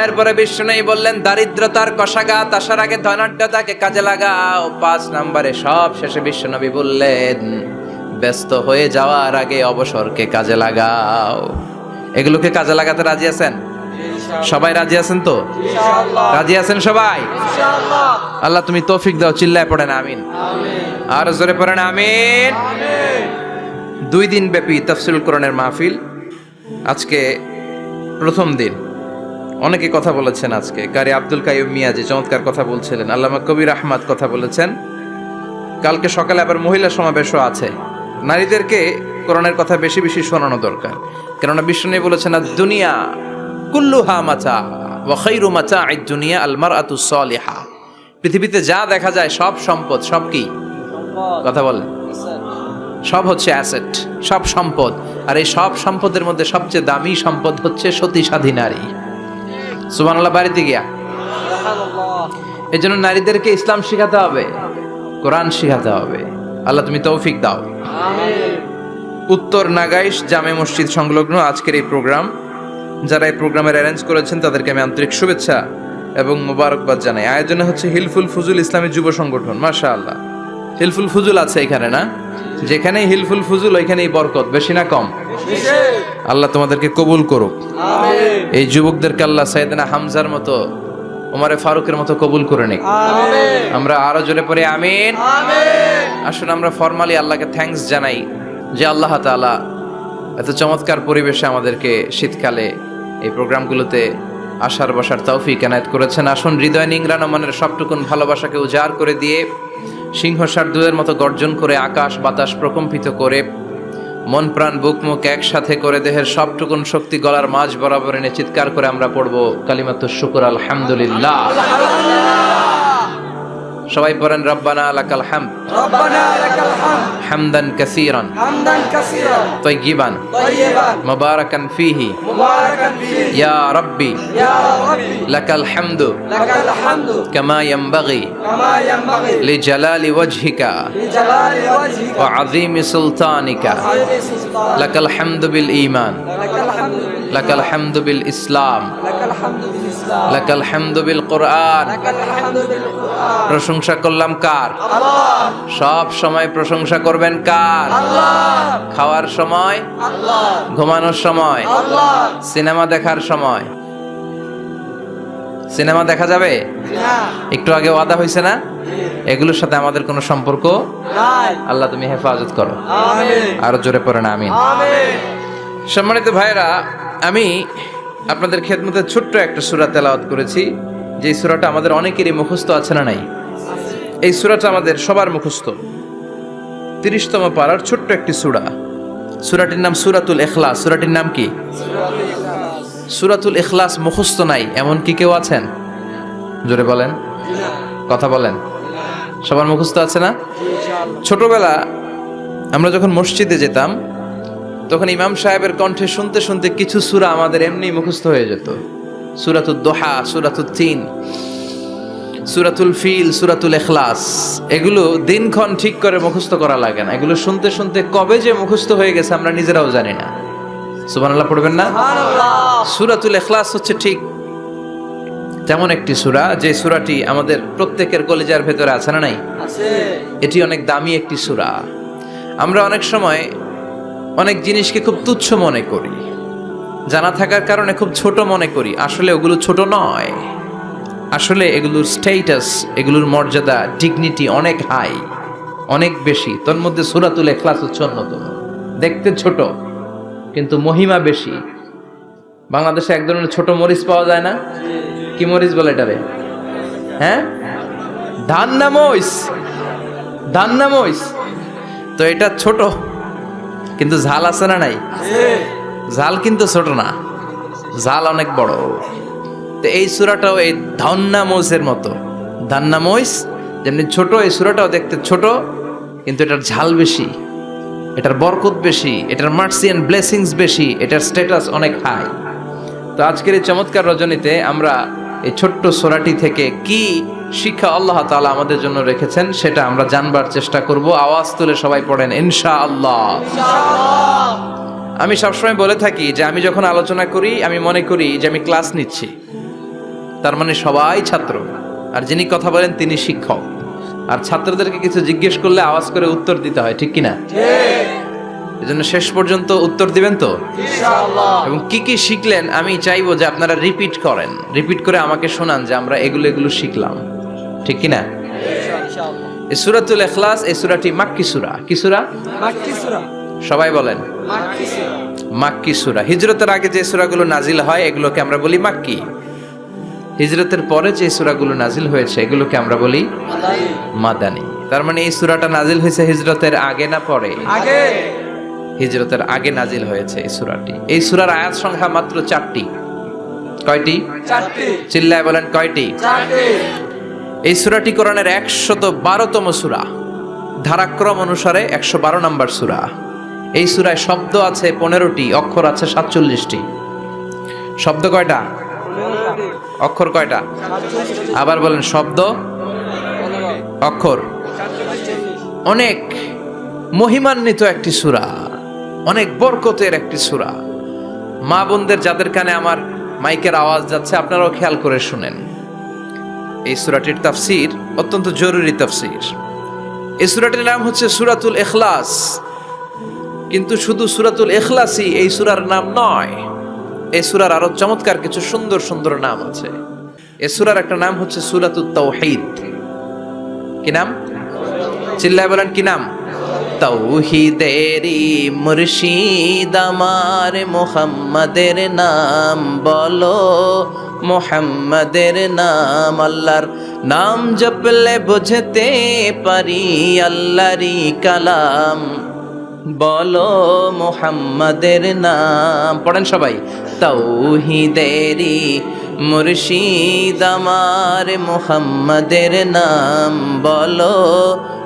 এরপরে বিশ্বনবী বললেন, দারিদ্রতার কষাঘাত আসার আগে ধনাঢ্যতাকে কাজে লাগাও। 5 নম্বরে সব শেষে বিশ্বনবী বললেন, ব্যস্ত হয়ে যাওয়ার আগে অবসরকে কাজে লাগাও। এগুলোকে কাজে লাগাতে রাজি আছেন? সবাই রাজি আছেন তো? রাজি আছেন সবাই? আল্লাহ তুমি তৌফিক দাও, চিল্লায় পড়েন আমিন। আর জোরে পড়েন আমিন। 2 দিন ব্যাপী তাফসীরুল কোরআনের মাহফিল, আজকে প্রথম দিন। অনেকে কথা বলেছেন আজকে, কারি আব্দুল কাইয়ুম মিয়া যে চমৎকার কথা বলছিলেন, আল্লামা কবির আহমদ কথা বলেছেন। কালকে সকালে আবার মহিলা সমাবেশও আছে। নারীদেরকে কোরআনের কথা বেশি বেশি শোনানো দরকার, কেননা বিষ্ণু বলেছেন আর দুনিয়া কুল্লুহা মাতা ওয়া খায়রু মাতা'আদ দুনিয়া আল মারআতু সালিহা। পৃথিবীতে যা দেখা যায় সব সম্পদ, সব কি কথা বলেন, সব হচ্ছে অ্যাসেট, সব সম্পদ। আর এই সব সম্পদের মধ্যে সবচেয়ে দামি সম্পদ হচ্ছে সতী সাধী নারী। সুবহানাল্লাহ বাড়িতে গিয়া। এই জন্য নারীদেরকে ইসলাম শিখাতে হবে, কোরআন শিখাতে হবে। আল্লাহ তুমি তৌফিক দাও। উত্তর নাগাইশ জামে মসজিদ সংলগ্ন আজকের এই প্রোগ্রাম, যারা এই প্রোগ্রামের অ্যারেঞ্জ করেছেন তাদেরকে আমি আন্তরিক শুভেচ্ছা এবং মোবারকবাদ জানাই। আয়োজনে হচ্ছে হিলফুল ফুজুল ইসলামী যুব সংগঠন। মাশাআল্লাহ, হিলফুল ফুজুল আছে এখানে না? যেখানেই হিলফুল ফুজুল ওইখানেই বরকত, বেশি না কম? আল্লাহ তোমাদেরকে কবুল করুক। এই যুবকদেরকে আল্লাহ সাইয়েদনা হামজার মতো, ওমরে ফারুকের মতো কবুল করে নিক। আমরা আরো জোরে পড়ে আমিন। আসুন আমরা ফরমালি আল্লাহকে থ্যাঙ্কস জানাই যে আল্লাহ তাআলা এত চমৎকার পরিবেশে আমাদেরকে শীতকালে এই প্রোগ্রামগুলোতে আসার বসার তৌফিক এনায়েত করেছেন। আসুন হৃদয় নিংড়ানো মনের সবটুকুন ভালোবাসাকে উজাড় করে দিয়ে, সিংহ শার্দুলের মতো গর্জন করে, আকাশ বাতাস প্রকম্পিত করে, মন প্রাণ বুক মুখ একসাথে করে, দেহের সবটুকুন শক্তি গলার মাঝ বরাবর এনে চিৎকার করে আমরা পড়বো কালিমাতুশ শুকর আলহামদুলিল্লাহ। সবাই পড়েন রব্বানা লাকাল হামদ, ربنا لك الحمد হামদান কাসীরান حمدا كثيرا তাইয়িবান طيبا মুবারাকান ফীহি مباركا فيه ইয়া রাব্বি يا ربي লাকাল হামদু لك الحمد কামা ইয়ানবাগি كما ينبغي লিজালালি ওয়াজহিকা لجلال وجهك ওয়া আযীমি সুলতানিকা। وخير سلطان লাকাল হামদু বিল ঈমান, لك الحمد লাকাল হামদু বিল ইসলাম, لك الحمد بالإسلام লাকাল হামদু বিল কোরআন। لك الحمد بالقرآن প্রশংসা করলাম কার? الله সব সময় প্রশংসা করবেন কার? الله খাওয়ার সময়, الله ঘুমানোর সময়, الله সিনেমা দেখার সময়। সিনেমা দেখা যাবে? نعم একটু আগে ওয়াদা হয়েছে না? এগুলোর সাথে আমাদের কোনো সম্পর্ক। نعم আল্লাহ তুমি হেফাজত করো। آمين আরো জোরে পড়েন আমিন। آمين সম্মানিত ভাইরা, আমি আপনাদের খেদমতে ছোট্ট একটা সূরা তেলাওয়াত করেছি, যে সূরাটা আমাদের অনেকেরই মুখস্থ আছে না নাই? এই সূরাটা আমাদের সবার মুখস্থ। 30তম পারার ছোট্ট একটি সূরা। সূরাটির নাম সূরাতুল ইখলাস। সূরাটির নাম কি? সূরাতুল ইখলাস মুখস্থ নাই এমন কি কেউ আছেন? জোরে বলেন, কথা বলেন। সবার মুখস্থ আছে না? ছোটবেলা আমরা যখন মসজিদে যেতাম, তখন ইমাম সাহেবের কণ্ঠে শুনতে শুনতে কিছু সূরা আমাদের এমনি মুখস্থ হয়ে যেত। সূরাতুদ দোহা, সূরাতুত তিন, সূরাতুল ফিল, সূরাতুল ইখলাস। এগুলো দিনক্ষণ ঠিক করে মুখস্থ করা লাগে না, এগুলো শুনতে শুনতে কবে যে মুখস্থ হয়ে গেছে আমরা নিজেরাও জানি না। সুবহানাল্লাহ পড়বেন না? সূরাতুল ইখলাস হচ্ছে ঠিক তেমন একটি সূরা, যে সূরাটি আমাদের প্রত্যেকের কলিজার ভেতরে আছে না নাই? আছে এটি অনেক দামি একটি সূরা। আমরা অনেক সময় অনেক জিনিসকে খুব তুচ্ছ মনে করি, জানা থাকার কারণে খুব ছোট মনে করি। আসলে ওগুলো ছোট নয়, আসলে এগুলোর স্ট্যাটাস, এগুলোর মর্যাদা, ডিগনিটি অনেক হাই, অনেক বেশি। তোর মধ্যে সূরাতুল ইখলাস হচ্ছে অন্যতম। দেখতে ছোট কিন্তু মহিমা বেশি। বাংলাদেশে এক ধরনের ছোট মরিচ পাওয়া যায় না? কি মরিচ বলে এটারে? হ্যাঁ, ধান্না মরিচ, ধান্না মরিচ। তো এটা ছোট কিন্তু ঝাল আছে না নাই? ঝাল কিন্তু ছোট না, ঝাল অনেক বড়। তো এই সূরাটাও এই ধান্না মরিচের মতো। ধান্না মরিচ যেমনি ছোট, এই সূরাটাও দেখতে ছোট কিন্তু এটার ঝাল বেশি, এটার বরকত বেশি, এটার মার্সি এন্ড ব্লেসিংস বেশি, এটার স্ট্যাটাস অনেক হাই। তো আজকের এই চমৎকার রজনীতে আমরা এই ছোট্ট সূরাটি থেকে কি শিক্ষা আল্লাহ তাআলা আমাদের জন্য রেখেছেন সেটা আমরা জানবার চেষ্টা করব। আওয়াজ তুলে সবাই পড়েন ইনশাআল্লাহ। আমি সবসময় বলে থাকি যে আমি যখন আলোচনা করি আমি মনে করি যে আমি ক্লাস নিচ্ছি, তার মানে সবাই ছাত্র, আর যিনি কথা বলেন তিনি শিক্ষক। আর ছাত্রদেরকে কিছু জিজ্ঞেস করলে আওয়াজ করে উত্তর দিতে হয়, ঠিক কিনা? এজন্য শেষ পর্যন্ত উত্তর দিবেন তো? ইনশাআল্লাহ। এবং কি কি শিখলেন আমি চাইবো যে আপনারা রিপিট করেন, রিপিট করে আমাকে শোনান যে আমরা এগুলো এগুলো শিখলাম, ঠিক কি না? ইনশাআল্লাহ। এই সূরাতুল ইখলাস, এই সূরাটি মাক্কি সূরা। কি সূরা? মাক্কি সূরা। সবাই বলেন। মাক্কি সূরা। মাক্কি সূরা। হিজরতের আগে যে সূরাগুলো নাজিল হয় এগুলোকে আমরা বলি মাক্কি। হিজরতের পরে যে সূরাগুলো নাজিল হয়েছে এগুলোকে আমরা বলি মাদানী। তার মানে এই সূরাটা নাজিল হয়েছে হিজরতের আগে না পরে? আগে। হিজরতের আগে নাজিল হয়েছে এই সূরাটি। এই সূরার আয়াত সংখ্যা মাত্র 4টি। কয়টি? 4টি। চিল্লায় বলেন কয়টি? 4টি। এই সূরাটি কোরআনের 112তম সূরা। ধারাক্রম অনুসারে 112 নম্বর সূরা। এই সূরায় শব্দ আছে 15টি, অক্ষর আছে 47টি। শব্দ কয়টা? অক্ষর কয়টা? আবার বলেন, শব্দ, অক্ষর। অনেক মহিমান্বিত একটি সূরা, অনেক বরকতের একটি সূরা। মা বোনদের যাদের কানে আমার মাইকের আওয়াজ যাচ্ছে আপনারাও খেয়াল করে শুনেন। এই সূরাটির তাফসীর অত্যন্ত জরুরি তাফসীর। এই সূরাটির নাম হচ্ছে সূরাতুল ইখলাস। কিন্তু শুধু সূরাতুল ইখলাসই এই সূরার নাম নয়, এই সূরার আরো চমৎকার কিছু সুন্দর সুন্দর নাম আছে। এই সূরার একটা নাম হচ্ছে সূরাতুত তাওহীদ। কি নাম? চিল্লায় বলেন, কি নাম? তাওহীদেরই মুর্শিদ আমার মুহাম্মাদের নাম বলো, মুহাম্মাদের নাম। আল্লাহর নাম জপলে বুঝতে পারি আল্লাহরই কালাম বলো, মুহাম্মাদের নাম। পড়েন সবাই। তাওহীদেরই মুর্শিদ আমার মুহাম্মাদের নাম বলো,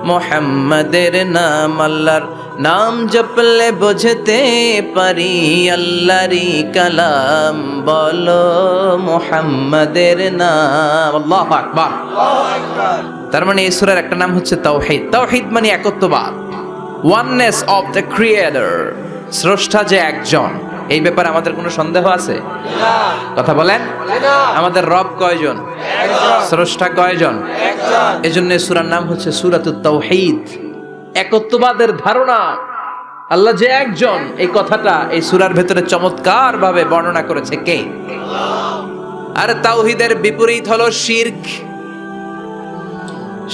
মুহাম্মাদের নাম। আল্লাহর নাম জপলে বুঝতে পারি আল্লাহরই কালাম বলো, মুহাম্মাদের নাম। আল্লাহু আকবার। তার মানে এই সূরার একটা নাম হচ্ছে তাওহীদ। তাওহীদ মানে একত্ববাদ, ওয়াননেস অফ দ্য ক্রিয়েটর। স্রষ্টা যে একজন, এই ব্যাপারে আমাদের কোনো সন্দেহ আছে? কথা বলেন। আমাদের রব কয়জন? স্রষ্টা কয়জন? এজন্য সূরার নাম হচ্ছে সূরাতুত তাওহীদ। একত্ববাদের ধারণা, আল্লাহ যে একজন, এই কথাটা এই সূরার ভেতরে চমৎকার ভাবে বর্ণনা করেছে কে? আর তাওহীদের বিপরীত হলো শিরক।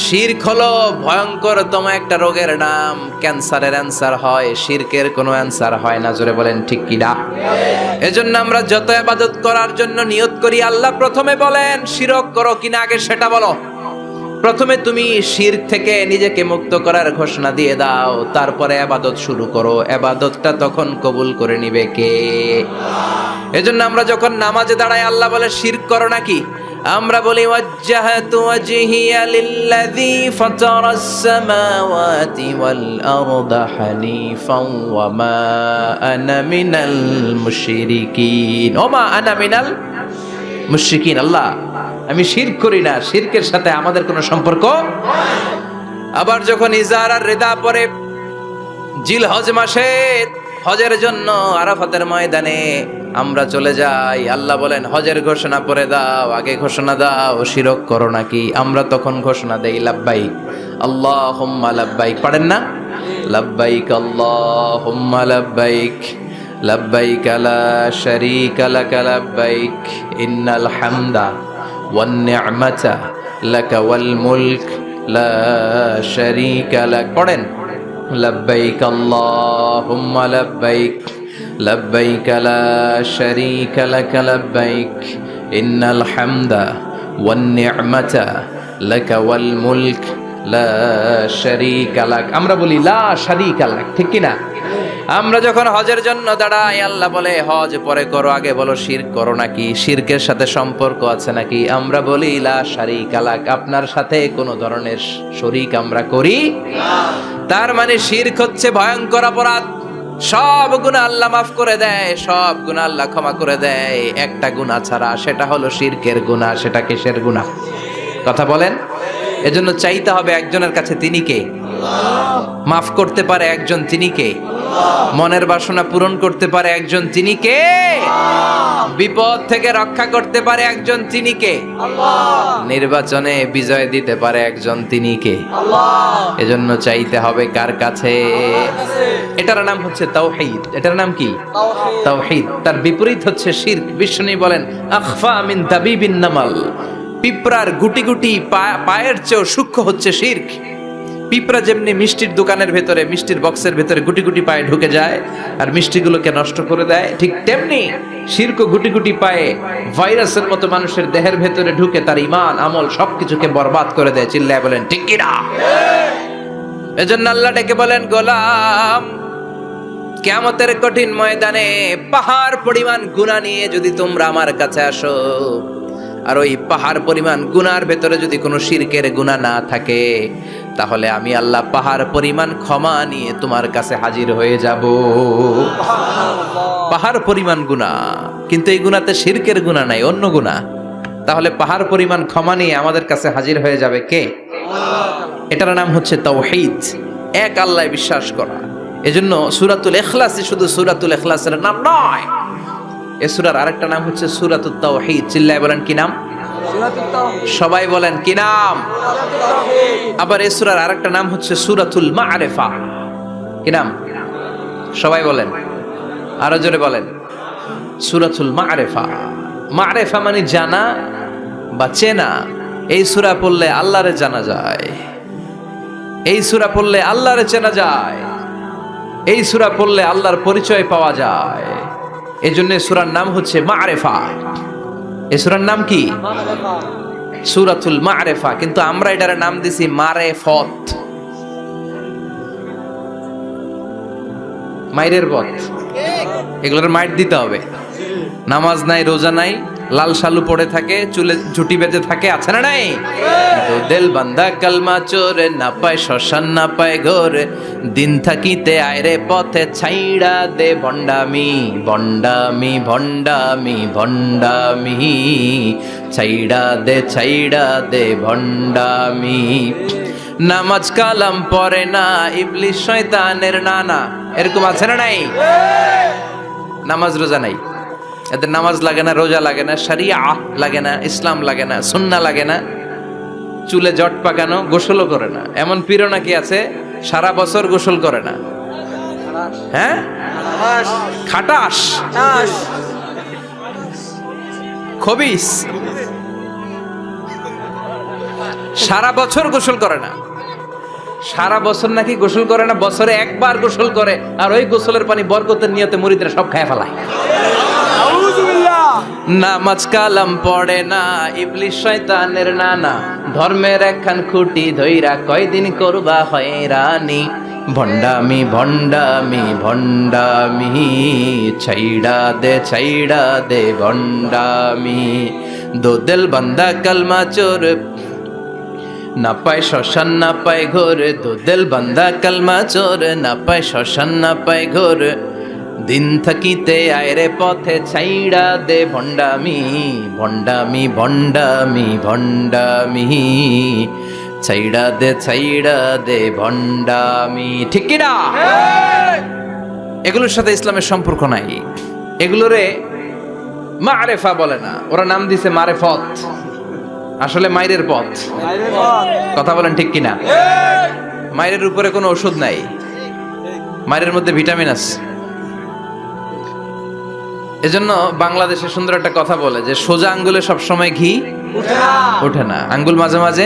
শিরক হলো ভয়ঙ্করতম একটা রোগের নাম। ক্যান্সারের অ্যান্সার হয়, শিরকের কোনো অ্যান্সার হয় না। জোরে বলেন ঠিক কি না? এজন্য আমরা যত ইবাদত করার জন্য নিয়ত করি, আল্লাহ প্রথমে বলেন শিরক করো কিনা আগে সেটা বলো। প্রথমে তুমি শিরক থেকে নিজেকে মুক্ত করার ঘোষণা দিয়ে দাও, তারপরে ইবাদত শুরু করো। ইবাদতটা তখন কবুল করে নিবে কে? এজন্য আমরা যখন নামাজে দাঁড়াই আল্লাহ বলে শিরক করো নাকি? আমরা বলি ওয়াজ্জাহাতু ওয়াজহিয়া লিল্লাযী ফাতারাস সামাওয়াতি ওয়াল আরদা হানিফান ওয়া মা আনা মিনাল মুশরিকিন। ওমা আনা মিনাল মুশরিকিন। আল্লাহ, আমি শিরক করি না, শিরকের সাথে আমাদের কোনো সম্পর্ক। আবার যখন ইজার আর রিদা পরে জিল হজ মাসে হজের জন্য আরাফাতের ময়দানে আমরা চলে যাই, আল্লাহ বলেন হজের ঘোষণা পরে দাও, আগে ঘোষণা দাও শিরক করো নাকি। আমরা তখন ঘোষণা দেই লাব্বাইক আল্লাহুম্মা লাব্বাইক। পারেন না? লাব্বাইক আল্লাহুম্মা লাব্বাইক, লাব্বাইক লা শারীকা লাকা লাব্বাইক, ইন্নাল হামদা ওয়ান নি'মাতা লাকা ওয়াল মুলক লা শারীকা লাক। পড়েন লাব্বাইক আল্লাহুম্মা লাব্বাইক, লাব্বাইক লা শারীকা লাকা লাব্বাইক, ইন্নাল হামদা ওয়ান নি'মাতা লাকা ওয়াল মুলক লা শারীকা লাক। আমরা বলি লা শারীকা লাক, ঠিক কি না? আমরা যখন হজের জন্য দাঁড়াই আল্লাহ বলে হজ পরে করো, আগে বলো শিরক করো নাকি, শিরকের সাথে সম্পর্ক আছে নাকি। আমরা বলি লা শারীকা লাক, আপনার সাথে কোনো ধরনের শরীক আমরা করি না। তার মানে শিরক হচ্ছে ভয়ঙ্কর অপরাধ। সব গুনাহ আল্লাহ মাফ করে দেয়, সব গুনাহ আল্লাহ ক্ষমা করে দেয়, একটা গুনাহ ছাড়া, সেটা হলো শিরকের গুনাহ। সেটা কিসের গুনাহ? কথা বলেন। এজন্য চাইতে হবে একজনের কাছে, তিনি কে? মাফ করতে পারে একজন, তিনি কে? মনের বাসনা পূরণ করতে পারে একজন, তিনি কে? বিপদ থেকে রক্ষা করতে পারে একজন, তিনি কে? নির্বাচনে বিজয় দিতে পারে একজন, তিনি কে? এজন্য চাইতে হবে কার কাছে? এটার নাম হচ্ছে তাওহীদ। এটার নাম কি? তাওহীদ। তার বিপরীত হচ্ছে শিরক। বিষ্ণু বলেন আখফা মিন দাবিবিন নামাল, পিঁপড়ার গুটি গুটি পায়ের চেয়েও সূক্ষ্ম হচ্ছে শিরক। পিঁপড়া যেমনি মিষ্টির দোকানের ভেতরে, মিষ্টির বক্সের ভেতরে গুটি গুটি পায়ে ঢুকে যায় আর মিষ্টিগুলোকে নষ্ট করে দেয়, ঠিক তেমনি শিরক গুটি গুটি পায়ে ভাইরাসের মতো মানুষের দেহের ভেতরে ঢুকে তার ঈমান আমল সবকিছুকে বরবাদ করে দেয়। চিল্লায় বলেন ঠিক কি না? এজন্য আল্লাহ ডেকে বলেন, গোলাম, কিয়ামতের কঠিন ময়দানে পাহাড় পরিমাণ গুনাহ নিয়ে যদি তোমরা আমার কাছে আসো, আর ওই পাহাড় পরিমাণ গুনার ভেতরে যদি কোনো শিরকের গুনাহ না থাকে, তাহলে আমি আল্লাহ পাহাড় পরিমাণ ক্ষমা নিয়ে তোমার কাছে হাজির হয়ে যাব। পাহাড় পরিমাণ গুনাহ, কিন্তু এই গুনাতে শিরকের গুনাহ নাই, অন্য গুনাহ। তাহলে পাহাড় পরিমাণ ক্ষমা নিয়ে আমাদের কাছে হাজির হয়ে যাবে কে? এটার নাম হচ্ছে তাওহীদ, এক আল্লাহ বিশ্বাস করা। এজন্য সূরাতুল ইখলাস শুধু সূরাতুল ইখলাসের নাম নয়, এই সূরার আরেকটা নাম হচ্ছে সূরাতুত তাওহীদ। চিল্লায় বলেন কি নাম? সবাই বলেন কি নাম? আবার এই সূরার আরেকটা নাম হচ্ছে সূরাতুল মা'রিফা। কি নাম? সবাই বলেন, আরো জোরে বলেন। সূরাতুল মা'রিফা। মা'রিফা মানে জানা বা চেনা। এই সূরা পড়লে আল্লাহরে জানা যায়, এই সূরা পড়লে আল্লাহরে চেনা যায়, এই সূরা পড়লে আল্লাহর পরিচয় পাওয়া যায়। এই জন্য সূরার নাম হচ্ছে মা'রিফা। এই সূরার নাম কি? সূরাতুল মা'রিফা। কিন্তু আমরা এটার নাম দিছি মারেফত, মাইরের পথ। এগুলোর মাইর দিতে হবে। নামাজ নাই, রোজা নাই, লাল শালু পড়ে থাকে, চুলে ঝুটি বেঁধে থাকে, আছে না নাই? দিল বান্দা কালমা চোরে, না পায় শ্মশান না পায় ঘর, দিন থাকিতে আয়রে পথে ছাইড়া দে ভণ্ডামি, ভণ্ডামি ভণ্ডামি ভণ্ডামি, ছাইড়া দে ভণ্ডামি। নামাজ কালাম পড়ে না, ইবলিস শয়তানের নানা, এরকম আছে না নাই? নামাজ রোজা নাই, এদের নামাজ লাগে না, রোজা লাগে না, শরিয়া লাগে না, ইসলাম লাগে না, সুন্নাহ লাগে না, চুলে জট পাকানো, গোসলও করে না। এমন পীরও নাকি আছে সারা বছর গোসল করে না। হ্যাঁ, খাটাস, খবিস, সারা বছর গোসল করে না। সারা বছর নাকি গোসল করে না, বছরে একবার গোসল করে, আর ওই গোসলের পানি বরকতের নিয়তে মুরিদরা সব খায় ফেলায়। নামাজ কালাম পড়ে না, ইবলিস শয়তানের নানা, ধর্মের একখান খুঁটি ধইরা কয়দিন করবা হয়রানি, ভণ্ডামি ভণ্ডামি ভণ্ডামি, ছাইড়া দে ভণ্ডামি। দো দিল বান্দা কালমা চোর, না পায় শ্মশান না পায় ঘোর, দো দিল বান্দা কালমা চোর, না পায় শ্মশান না পায় ঘোর, দিন থাকিতে আয়রে পথে ছাইড়া দে ভণ্ডামি, ভণ্ডামি ভণ্ডামি ভণ্ডামি, ছাইড়া দে ভণ্ডামি। ঠিক কি না? এগুলোর সাথে ইসলামের সম্পর্ক নাই, এগুলোরে মারেফা বলে না, ওরা নাম দিছে মারেফত, আসলে মাইরের পথ। কথা বলেন ঠিক কিনা? মাইরের উপরে কোনো ওষুধ নাই, মাইরের মধ্যে ভিটামিন আছে। এজন্য বাংলাদেশে সুন্দর একটা কথা বলে যে সোজা আঙ্গুলে সবসময় ঘি ওঠে না, আঙ্গুল মাঝে মাঝে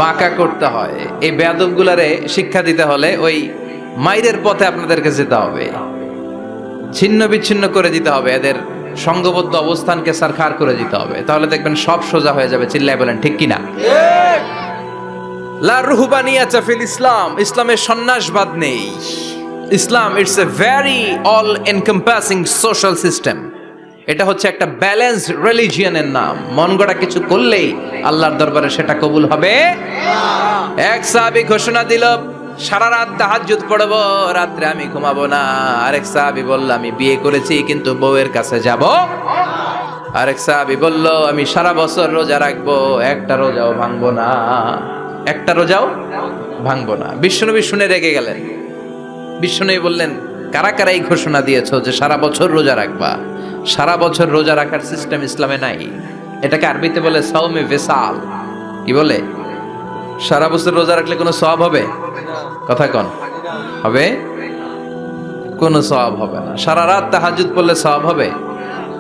বাঁকা করতে হয়। এই বেয়াদব গুলারে শিক্ষা দিতে হলে ওই মাইরের পথে আপনাদেরকে যেতে হবে, ছিন্ন বিচ্ছিন্ন করে দিতে হবে, এদের সংঘবদ্ধ অবস্থানকে সারখার করে দিতে হবে, তাহলে দেখবেন সব সোজা হয়ে যাবে। চিল্লায় বলেন ঠিক কিনা? লা রুহবানিয়াতা ফিল ইসলাম, ইসলামের সন্ন্যাসবাদ নেই। Islam it's a very all encompassing social system. এটা হচ্ছে একটা ব্যালেন্সড রিলিজিয়নের নাম। মন গড়া কিছু করলেই আল্লাহর দরবারে সেটা কবুল হবে। এক সাহাবী ঘোষণা দিল, সারা রাত তাহাজ্জুদ পড়ব, রাত্রে আমি ঘুমাবো না। আরেক সাহাবী বলল, আমি বিয়ে করেছি কিন্তু বউয়ের কাছে যাব। আরেক সাহাবী বলল, আমি সারা বছর রোজা রাখবো, একটা রোজাও ভাঙবো না। একটা রোজাও ভাঙবো না। বিশ্বনবী শুনে রেগে গেলেন। বিশ্বনবী বললেন, কারা কারা এই ঘোষণা দিয়েছো যে সারা বছর রোজা রাখবা? সারা বছর রোজা রাখার সিস্টেম ইসলামে নাই। এটাকে আরবিতে বলে সাওমে ভেসাল। কি বলে? সারা বছর রোজা রাখলে কোনো সওয়াব হবে? কথা কন, হবে? কোনো সওয়াব হবে না। সারা রাত তাহাজ্জুদ পড়লে সওয়াব হবে?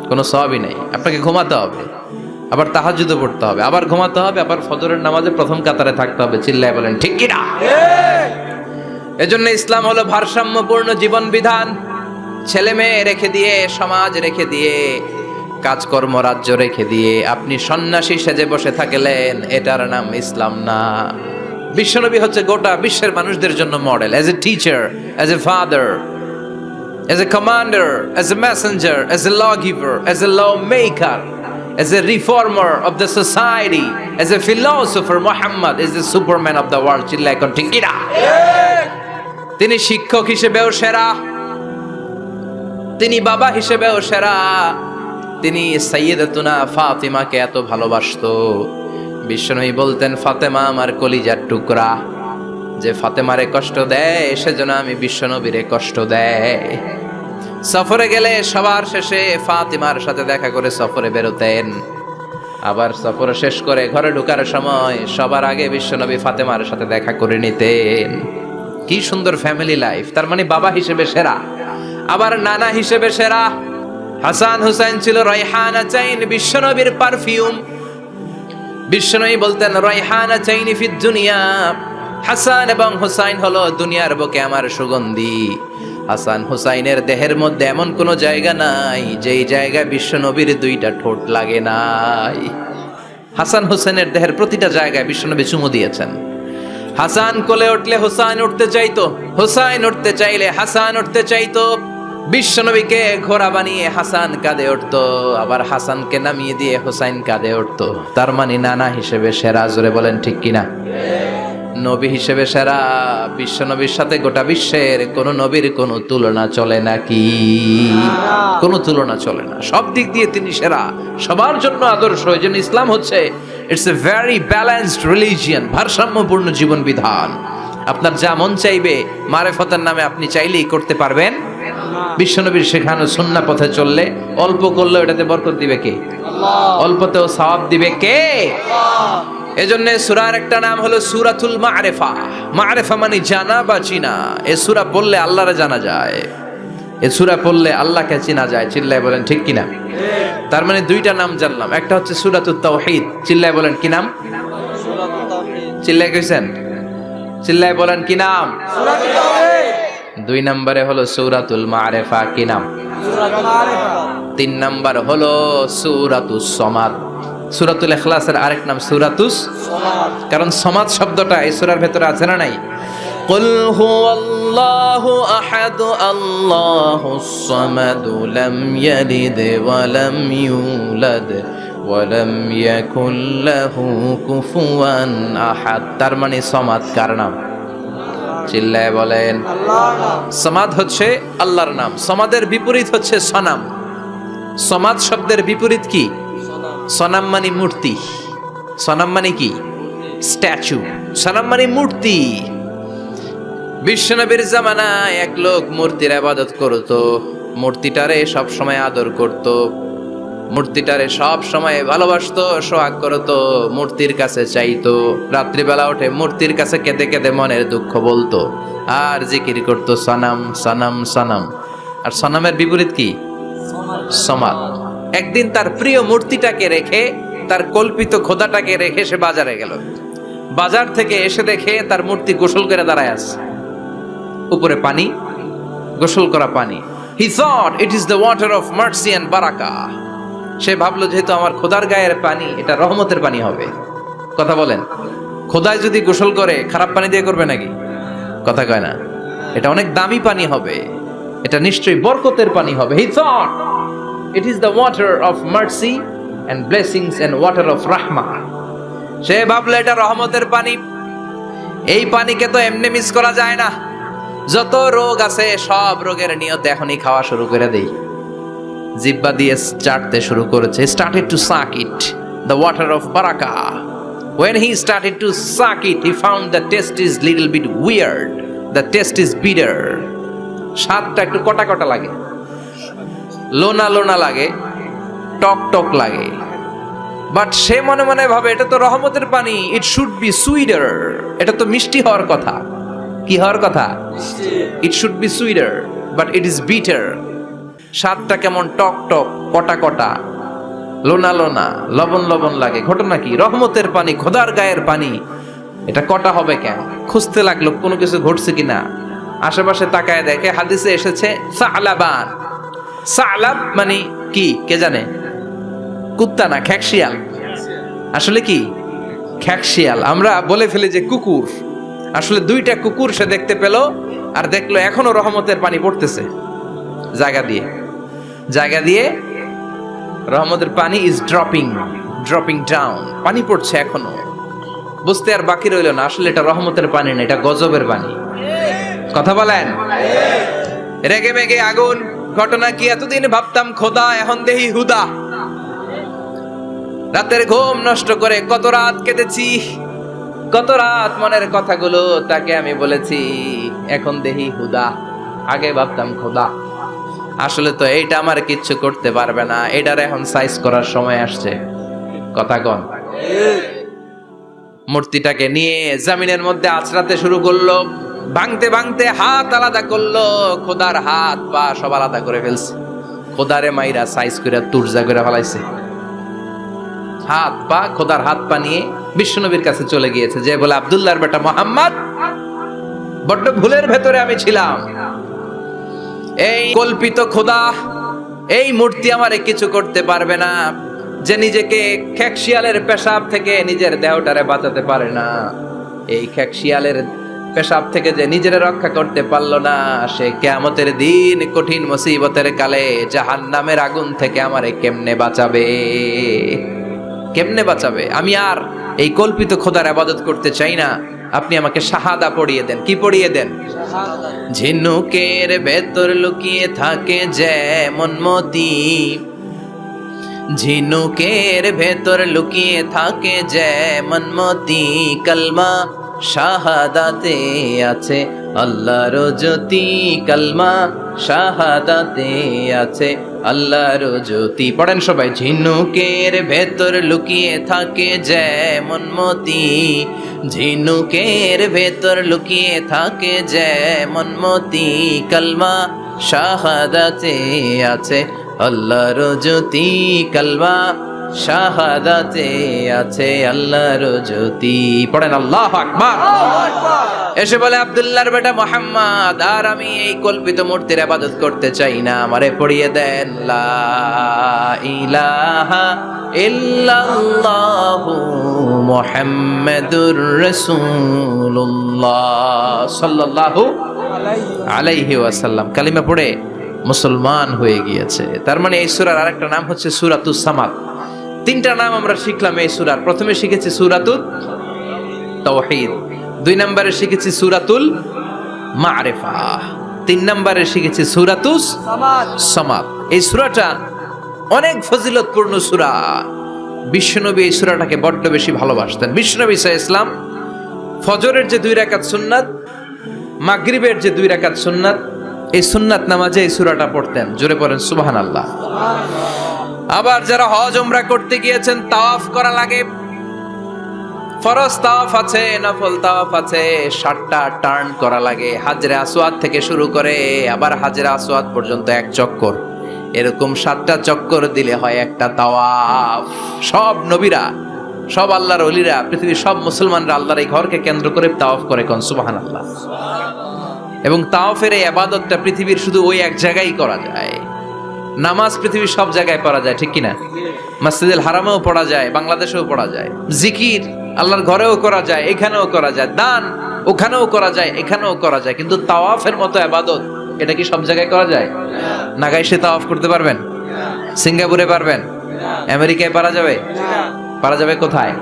কোনো সওয়াবই নেই। আপনাকে ঘুমাতে হবে, আবার তাহাজ্জুদও পড়তে হবে, আবার ঘুমাতে হবে, আবার ফজরের নামাজে প্রথম কাতারে থাকতে হবে। চিল্লায় বলেন ঠিক কি না? এজন্য ইসলাম হলো ভারসাম্যপূর্ণ জীবন বিধান। ছেলে মেয়ে রেখে দিয়ে, সমাজ রেখে দিয়ে, কাজকর্ম রাজ্য রেখে দিয়ে আপনি সন্ন্যাসী সেজে বসে থাকলেন, এটার নাম ইসলাম না। বিশ্বনবী হচ্ছে গোটা বিশ্বের মানুষদের জন্য model, as a teacher, as a father, as a commander, as a messenger, as a lawgiver, as a lawmaker, as a reformer of the society, as a philosopher. Muhammad is the superman of the world. চিল্লায় কোন ঠিক কি না? তিনি শিক্ষক হিসেবেও সেরা, তিনি বাবা হিসেবেও সেরা। তিনি সাইয়্যিদাতুনা ফাতিমাকে এত ভালোবাসতো, বিশ্বনবী বলতেন, ফাতেমা আমার কলিজার টুকরা, যে ফাতেমারে কষ্ট দেয় সেজন্য আমি বিশ্বনবীরে কষ্ট দেয়। সফরে গেলে সবার শেষে ফাতিমার সাথে দেখা করে সফরে বেরোতেন, আবার সফর শেষ করে ঘরে ঢোকার সময় সবার আগে বিশ্বনবী ফাতেমার সাথে দেখা করে নিতেন। কি সুন্দর ফ্যামিলি লাইফ। তার মানে বাবা হিসেবে সেরা, আবার নানা হিসেবে সেরা। হাসান হুসাইন ছিল রায়হানা চাইন, বিশ্বনবীর পারফিউম। বিশ্বনবী বলতেন, রায়হানা চাইনি ফিদ দুনিয়া। হাসান এবং হুসাইন হলো দুনিয়ার বুকে আমার সুগন্ধি। হাসান হুসাইনের দেহের মধ্যে এমন কোনো জায়গা নাই যেই জায়গায় বিশ্বনবীর দুইটা ঠোঁট লাগে নাই। হাসান হুসাইনের দেহের প্রতিটা জায়গায় বিশ্বনবী চুমু দিয়েছেন। হাসান কোলে উঠলে হুসাইন উঠতে চাইতো, হুসাইন উঠতে চাইলে হাসান উঠতে চাইতো। বিশ্বনবীকে ঘোড়া বানিয়ে হাসান কাঁধে উঠতো, আবার হাসানকে নামিয়ে দিয়ে হুসাইন কাঁধে উঠতো। তার মানে নানা হিসেবে সেরা। জোরে বলেন ঠিক কিনা? নবী হিসেবে সেরা। বিশ্বনবীর সাথে গোটা বিশ্বের কোন নবীর কোনো তুলনা চলে নাকি? কোনো তুলনা চলে না। সব দিক দিয়ে তিনি সেরা, সবার জন্য আদর্শ। এই জন্য ইসলাম হচ্ছে it's a very balanced religion, ভারসাম্যপূর্ণ জীবন বিধান। আপনার যা মন চাইবে মারেফতের নামে আপনি চাইলেই করতে পারবেন। বিশ্বনবীর শেখানো সুন্নাহ পথে চললে অল্প করলে এটাতে বরকত দিবে কে? অল্পতেও সওয়াব দিবে কে? এজন্য সূরার একটা নাম হলো সূরাতুল মা'রিফা। মা'রিফা মানে জানা বা চিনা। এই সূরা পড়লে আল্লাহরে জানা যায়, এই সূরা পড়লে আল্লাহকে চেনা যায়। চিল্লায় বলেন ঠিক কিনা? তার মানে দুইটা নাম জানলাম, একটা হচ্ছে সূরাতুত তাওহীদ। চিল্লায় বলেন কি নাম? সূরাতুত তাওহীদ। চিল্লায় কইছেন? চিল্লায় বলেন কি নাম? সূরাতুত তাওহীদ। দুই নম্বরে হলো সূরাতুল মা'রিফা। কি নাম? সূরাতুল মা'রিফা। তিন নম্বর হলো সূরাতুস সমাদ। সূরাতুল ইখলাসের আরেক নাম সূরাতুস সমাদ। কারণ সমাদ শব্দটা এই সূরার ভেতরে আছে না নাই? কুল হুয়াল্লাহু আহাদ আল্লাহুস সামাদ লাম ইয়ালিদ ওয়া লাম ইউলাদ ওয়া লাম ইয়াকুল লাহু কুফুয়ান আহাদ। তার মানে সমাদ কার নাম? চিল্লায় বলেন। আল্লাহর নাম। সমাদ হচ্ছে আল্লাহর নাম। সমাদের বিপরীত হচ্ছে সনাম। সমাদ শব্দের বিপরীত কি? সনাম মানে মূর্তি। সনাম মানে কি? স্ট্যাচু। সনাম মানে মূর্তি। বিশ্বনবীর জামানায় এক লোক মূর্তির ইবাদত করত, মূর্তিটারে সব সময় আদর করত, মূর্তিটারে সব সময় ভালোবাসতো, সোহাগ করত, মূর্তির কাছে চাইতো। রাত্রিবেলা উঠে মূর্তির কাছে কেঁদে কেঁদে মনের দুঃখ বলতো আর জিকির করতো সনাম সনাম সনাম। আর সনামের বিপরীত কি? সমাদ। একদিন তার প্রিয় মূর্তিটাকে রেখে, তার কল্পিত খোদাটাকে রেখে সে বাজারে গেল। বাজার থেকে এসে দেখে তার মূর্তি গোসল করে দাঁড়ায় আছে, উপরে পানি, গোসল করা পানি। He thought it is the water of mercy and barakah. সে ভাবলো যেহেতু আমার খোদার গায়ের পানি, এটা রহমতের পানি হবে। কথা বলেন, খোদায় যদি গোসল করে খারাপ পানি দিয়ে করবে নাকি? কথা কয় না। এটা অনেক দামি পানি হবে, এটা নিশ্চয়ই বরকতের পানি হবে। He thought it is the water of mercy and blessings and water of rahmah. সে ভাবলো এটা রহমতের পানি। এই পানিকে তো এমনি মিস করা যায় না। যত রোগ আছে সব রোগের নিয়তে এখনই খাওয়া শুরু করে দেই। জিহ্বা দিয়ে চাটতে শুরু করেছে। Started to suck it, the water of বারাকা। When he started to suck it, he found the taste is little bit weird. The taste is bitter. স্বাদটা একটু কটা কটা লাগে, লোনা লোনা লাগে, টক টক লাগে। বাট সে মনে মনে ভাবে এটা তো রহমতের পানি, ইট শুড বি সুইটার, এটা তো মিষ্টি হওয়ার কথা। কি হওয়ার কথা? It should be sweeter, but it is bitter. স্বাদটা কেমন টক টক, কটা কটা, লোনা লোনা, লবণ লবণ লাগে। ঘটনা কি? রহমতের পানি, খোদার গায়ের পানি, এটা কটা হবে কেন? খুঁজতে লাগলো কোনো কিছু ঘটছে কিনা। আশেপাশে তাকায় দেখে হাদিসে এসেছে সালাবান। সালাব মানে কি কে জানে? কুত্তা না, খ্যাকশিয়াল। আসলে কি? খ্যাকশিয়াল। আমরা বলে ফেলি যে কুকুর, আসলে দুইটা কুকুর সে দেখতে পেল, আর দেখলো এখনো রহমতের পানি পড়তেছে জায়গা দিয়ে জায়গা দিয়ে। রহমতের পানি ইজ ড্রপিং ডাউন, পানি পড়ছে এখনো। বুঝতে আর বাকি রইল না, আসলে এটা রহমতের পানি না, এটা গজবের পানি। কথা বলেন। রেগে মেগে আগুন। ঘটনা কি? এতদিন ভাবতাম খোদা, এখন দেহি হুদা। রাতের ঘুম নষ্ট করে কত রাত কেটেছি, কত রাত মনের কথাগুলো তাকে আমি বলেছি, এখন দেহি হুদা। আগে ভাবতাম খোদা, আসলে তো এইটা আমার কিচ্ছু করতে পারবে না, এটার এখন সাইজ করার সময় আসছে। কথা কন। মূর্তিটাকে নিয়ে জমিনের মধ্যে আছড়াতে শুরু করলো, ভাঙতে ভাঙতে হাত আলাদা করলো, খোদার হাত পা সব আলাদা করে ফেলছে। খোদারে মাইরা সাইজ করে তুরজা করে ফেলাইছে। হাত পা, খোদার হাত পা নিয়ে বিশ্বনবীর কাছে চলে গিয়েছে, যে বলে আব্দুল্লাহর বেটা মোহাম্মদ, বড্ড ভুলের ভেতরে আমি ছিলাম। এই কল্পিত খোদা, এই মূর্তি আমারে কিছু করতে পারবে না। যে নিজেকে খ্যাকশিয়ালের পেশাব থেকে নিজের দেহটারে বাঁচাতে পারে না, এই খ্যাকশিয়ালের পেশাব থেকে যে নিজের রক্ষা করতে পারলো না, সে কিয়ামতের দিন কঠিন মুসিবতের কালে জাহান্নামের আগুন থেকে আমারে কেমনে বাঁচাবে? কেমনে বাঁচাবে? আমি আর এই কল্পিত খোদার ইবাদত করতে চাই না। আপনি আমাকে শাহাদা পড়িয়ে দেন। কি পড়িয়ে দেন? ঝিনুকের ভেতর লুকিয়ে থাকে যেমন মতি, ঝিনুকের ভেতর লুকিয়ে থাকে যেমন মতি, কলমা শাহাদাতে আছে আল্লাহর জ্যোতি, কলমা শাহাদাতে আছে আল্লাহর জ্যোতি। পড়েন সবাই। ঝিনুকের ভেতর লুকিয়ে থাকে যেমন মতি, ঝিনুকের ভেতর লুকিয়ে থাকে যেমন মতি, কলমা শাহাদাতে আছে আল্লাহর জ্যোতি, কলমা শাহাদাতে আছে আল্লাহর জ্যোতি। পড়েন আল্লাহু আকবার। এসে বলে আব্দুল্লাহর বেটা মুহাম্মদ, আর আমি এই কল্পিত মূর্তির ইবাদত করতে চাই না, আমারে পড়িয়ে দেন লা ইলাহা ইল্লাল্লাহু মুহাম্মাদুর রাসূলুল্লাহ সাল্লাল্লাহু আলাইহি ওয়াসাল্লাম। কালিমা পড়ে মুসলমান হয়ে গিয়েছে। তার মানে এই সূরার আরেকটা নাম হচ্ছে সূরাতুস সামাদ। তিনটা নাম আমরা শিখলাম এই সূরার। প্রথমে শিখেছি সূরাতুত তাওহীদ, 2 নম্বরে শিখেছি সূরাতুল মারিফা, 3 নম্বরে শিখেছি সূরাতুস সামাদ। এই সূরাটা অনেক ফজিলতপূর্ণ সূরা। বিশ্বনবী এই সূরাটাকে বড্ড বেশি ভালোবাসতেন। বিশ্বনবী সাল্লাল্লাহু আলাইহি ওয়াসাল্লাম ফজরের যে 2 রাকাত সুন্নাত, মাগরিবের যে 2 রাকাত সুন্নাত, এই সুন্নাত নামাজে এই সূরাটা পড়তেন। জোরে পড়েন সুবহানাল্লাহ। আবার যারা হজ উমরা করতে গিয়েছেন, তাওয়াফ করা লাগে, ফরজ তাওয়াফ আছে, নফল তাওয়াফ আছে, 7টা টার্ন করা লাগে। হাজরে আসওয়াদ থেকে শুরু করে আবার হাজরে আসওয়াদ পর্যন্ত 1 চক্কর, এরকম 7টা চক্কর দিলে হয় একটা তাওয়াফ। সব নবীরা, সব আল্লাহর ওলিরা, পৃথিবীর সব মুসলমানরা আল্লাহর এই ঘরকে কেন্দ্র করে তাওয়াফ করে। কোন সুবহানাল্লাহ। এবং তাওয়াফের এই ইবাদতটা পৃথিবীর শুধু ওই এক জায়গায় করা যায়। নামাজ পৃথিবীর সব জায়গায় পড়া যায়, ঠিক কিনা? মসজিদুল হারামেও পড়া যায়, বাংলাদেশেও পড়া যায়। জিকির আল্লাহর ঘরেও করা যায়, এখানেও করা যায়। দান ওখানেও করা যায়, এখানেও করা যায়। কিন্তু তাওয়াফের মতো ইবাদত, এটা কি সব জায়গায় করা যায়? নাগাইশে তাওয়াফ করতে পারবেন? সিঙ্গাপুরে পারবেন? আমেরিকায় পারা যাবে? পারা যাবে কোথায়?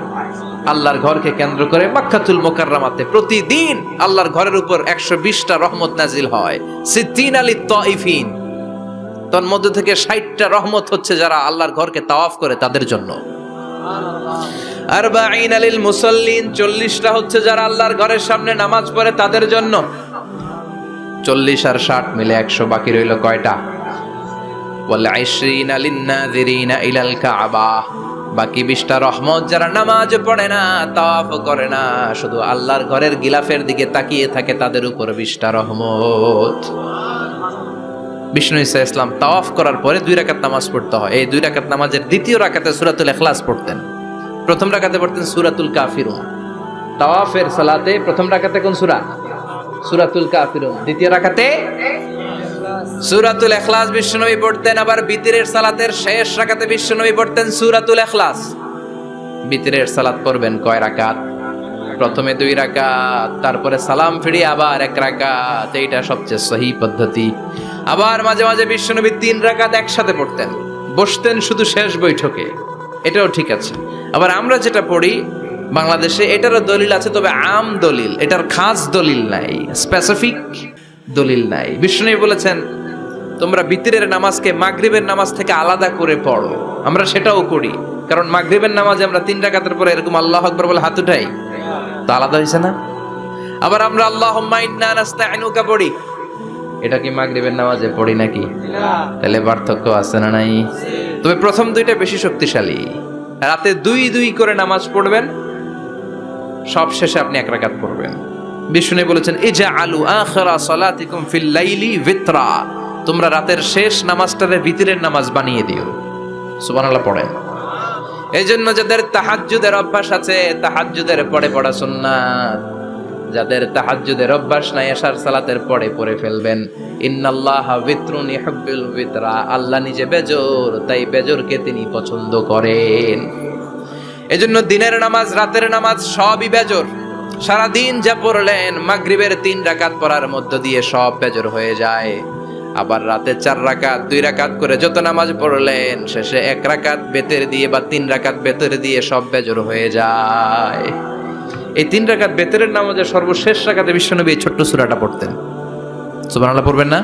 আল্লাহর ঘরকে কেন্দ্র করে মক্কাতুল মুকাররমাতে প্রতিদিন আল্লাহর ঘরের উপর 120টা রহমত নাজিল হয়। সিদ্দিন আলী তাইফিন, তার মধ্যে থেকে 60টা রহমত হচ্ছে যারা আল্লাহর ঘরকে তাওয়াফ করে তাদের জন্য। 40 লিল মুসাল্লিন, 40টা হচ্ছে যারা আল্লাহর ঘরের সামনে নামাজ পড়ে তাদের জন্য। 40 আর 60 মিলে 100, বাকি রইল কয়টা? ওয়াল 20 লিন নাযিরিনা ইলাল কাবা, বাকি 20টা রহমত যারা নামাজ পড়ে না, তাওয়াফ করে না, শুধু আল্লাহর ঘরের গিলাফের দিকে তাকিয়ে থাকে, তাদের উপর 20টা রহমত। বিষ্ণু ঈসা ইসলাম তাওয়াফ করার পরে 2 রাকাত নামাজ পড়তে হয়। এই 2 রাকাত নামাজের দ্বিতীয় রাকাতে সূরাতুল ইখলাস পড়তেন, প্রথম রাকাতে পড়তেন সূরাতুল কাফিরুন। তাওয়াফের সালাতে প্রথম রাকাতে কোন সূরা? সূরাতুল কাফিরুন। দ্বিতীয় রাকাতে সূরাতুল ইখলাস বিশ্বনবী পড়তেন। আবার বিতরের সালাতের শেষ রাকাতে বিশ্বনবী পড়তেন সূরাতুল ইখলাস। বিতরের সালাত পড়বেন কয় রাকাত? প্রথমে 2 রাকাত, তারপরে সালাম ফিরিয়ে আবার 1 রাকাত। এইটা সবচেয়ে সহি পদ্ধতি। আবার মাঝে মাঝে বিশ্বনবী 3 রাকাত একসাথে পড়তেন, বসতেন শুধু শেষ বৈঠকে, এটাও ঠিক আছে। আবার আমরা যেটা পড়ি বাংলাদেশে, এটারও দলিল আছে, তবে আম দলিল, এটার খাস দলিল নাই, স্পেসিফিক দলিল নাই। বিষ্ণু বলেছেন তোমরা বিতরের নামাজকে মাগরিবের নামাজ থেকে আলাদা করে পড়ো। আমরা সেটাও করি, কারণ মাগরিবের নামাজে আমরা 3 রাকাতের পরে এরকম আল্লাহু আকবার বলে হাত উঠাই, তো আলাদা হয়েছে না? আবার আমরা আল্লাহুম্মা ইন্না নাস্তাইনুকা পড়ি, এটা কি মাগরিবের নামাজে পড়ি নাকি? তাহলে পার্থক্য আছে না নাই? তবে প্রথম 2টা বেশি শক্তিশালী। রাতে 2 করে নামাজ পড়বেন, সব শেষে আপনি 1 রাকাত পড়বেন। বিষ্ণু বলেছেন ইজআলু আখিরা সালাতিকুম ফিল লাইলি ভিতরা, তোমরা রাতের শেষ নামাজটারে ভিতরের নামাজ বানিয়ে দিও। সুবহানাল্লাহ পড়েন। এইজন্য যাদের তাহাজ্জুদের অভ্যাস আছে, তাহাজ্জুদের পড়ে পড়া সুন্নাত। যাদের তাহাজ্জুদের অভ্যাস নাই, এশার সালাতের পড়ে পড়ে ফেলবেন। ইন্নাল্লাহা ভিতরুন ইউহিব্বুল ভিতরা, আল্লাহ নিজে বেজোর, তাই বেজোরকে তিনি পছন্দ করেন। এজন্য দিনের নামাজ, রাতের নামাজ সবই বেজোর। সারা দিন যা পড়লেন, মাগরিবের 3 রাকাত পড়ার মধ্য দিয়ে সব বেজোর হয়ে যায়। আবার রাতে 4 রাকাত, 2 রাকাত করে যত নামাজ পড়লেন, শেষে 1 রাকাত বেতের দিয়ে বা 3 রাকাত বেতের দিয়ে সব বেজোর হয়ে যায়। এই 3 রাকাত বেতের নামাজের সর্বশেষ রাকাতে বিশ্বনবী এই ছোট্ট সূরাটা পড়তেন। সুবহানাল্লাহ পড়বেন না?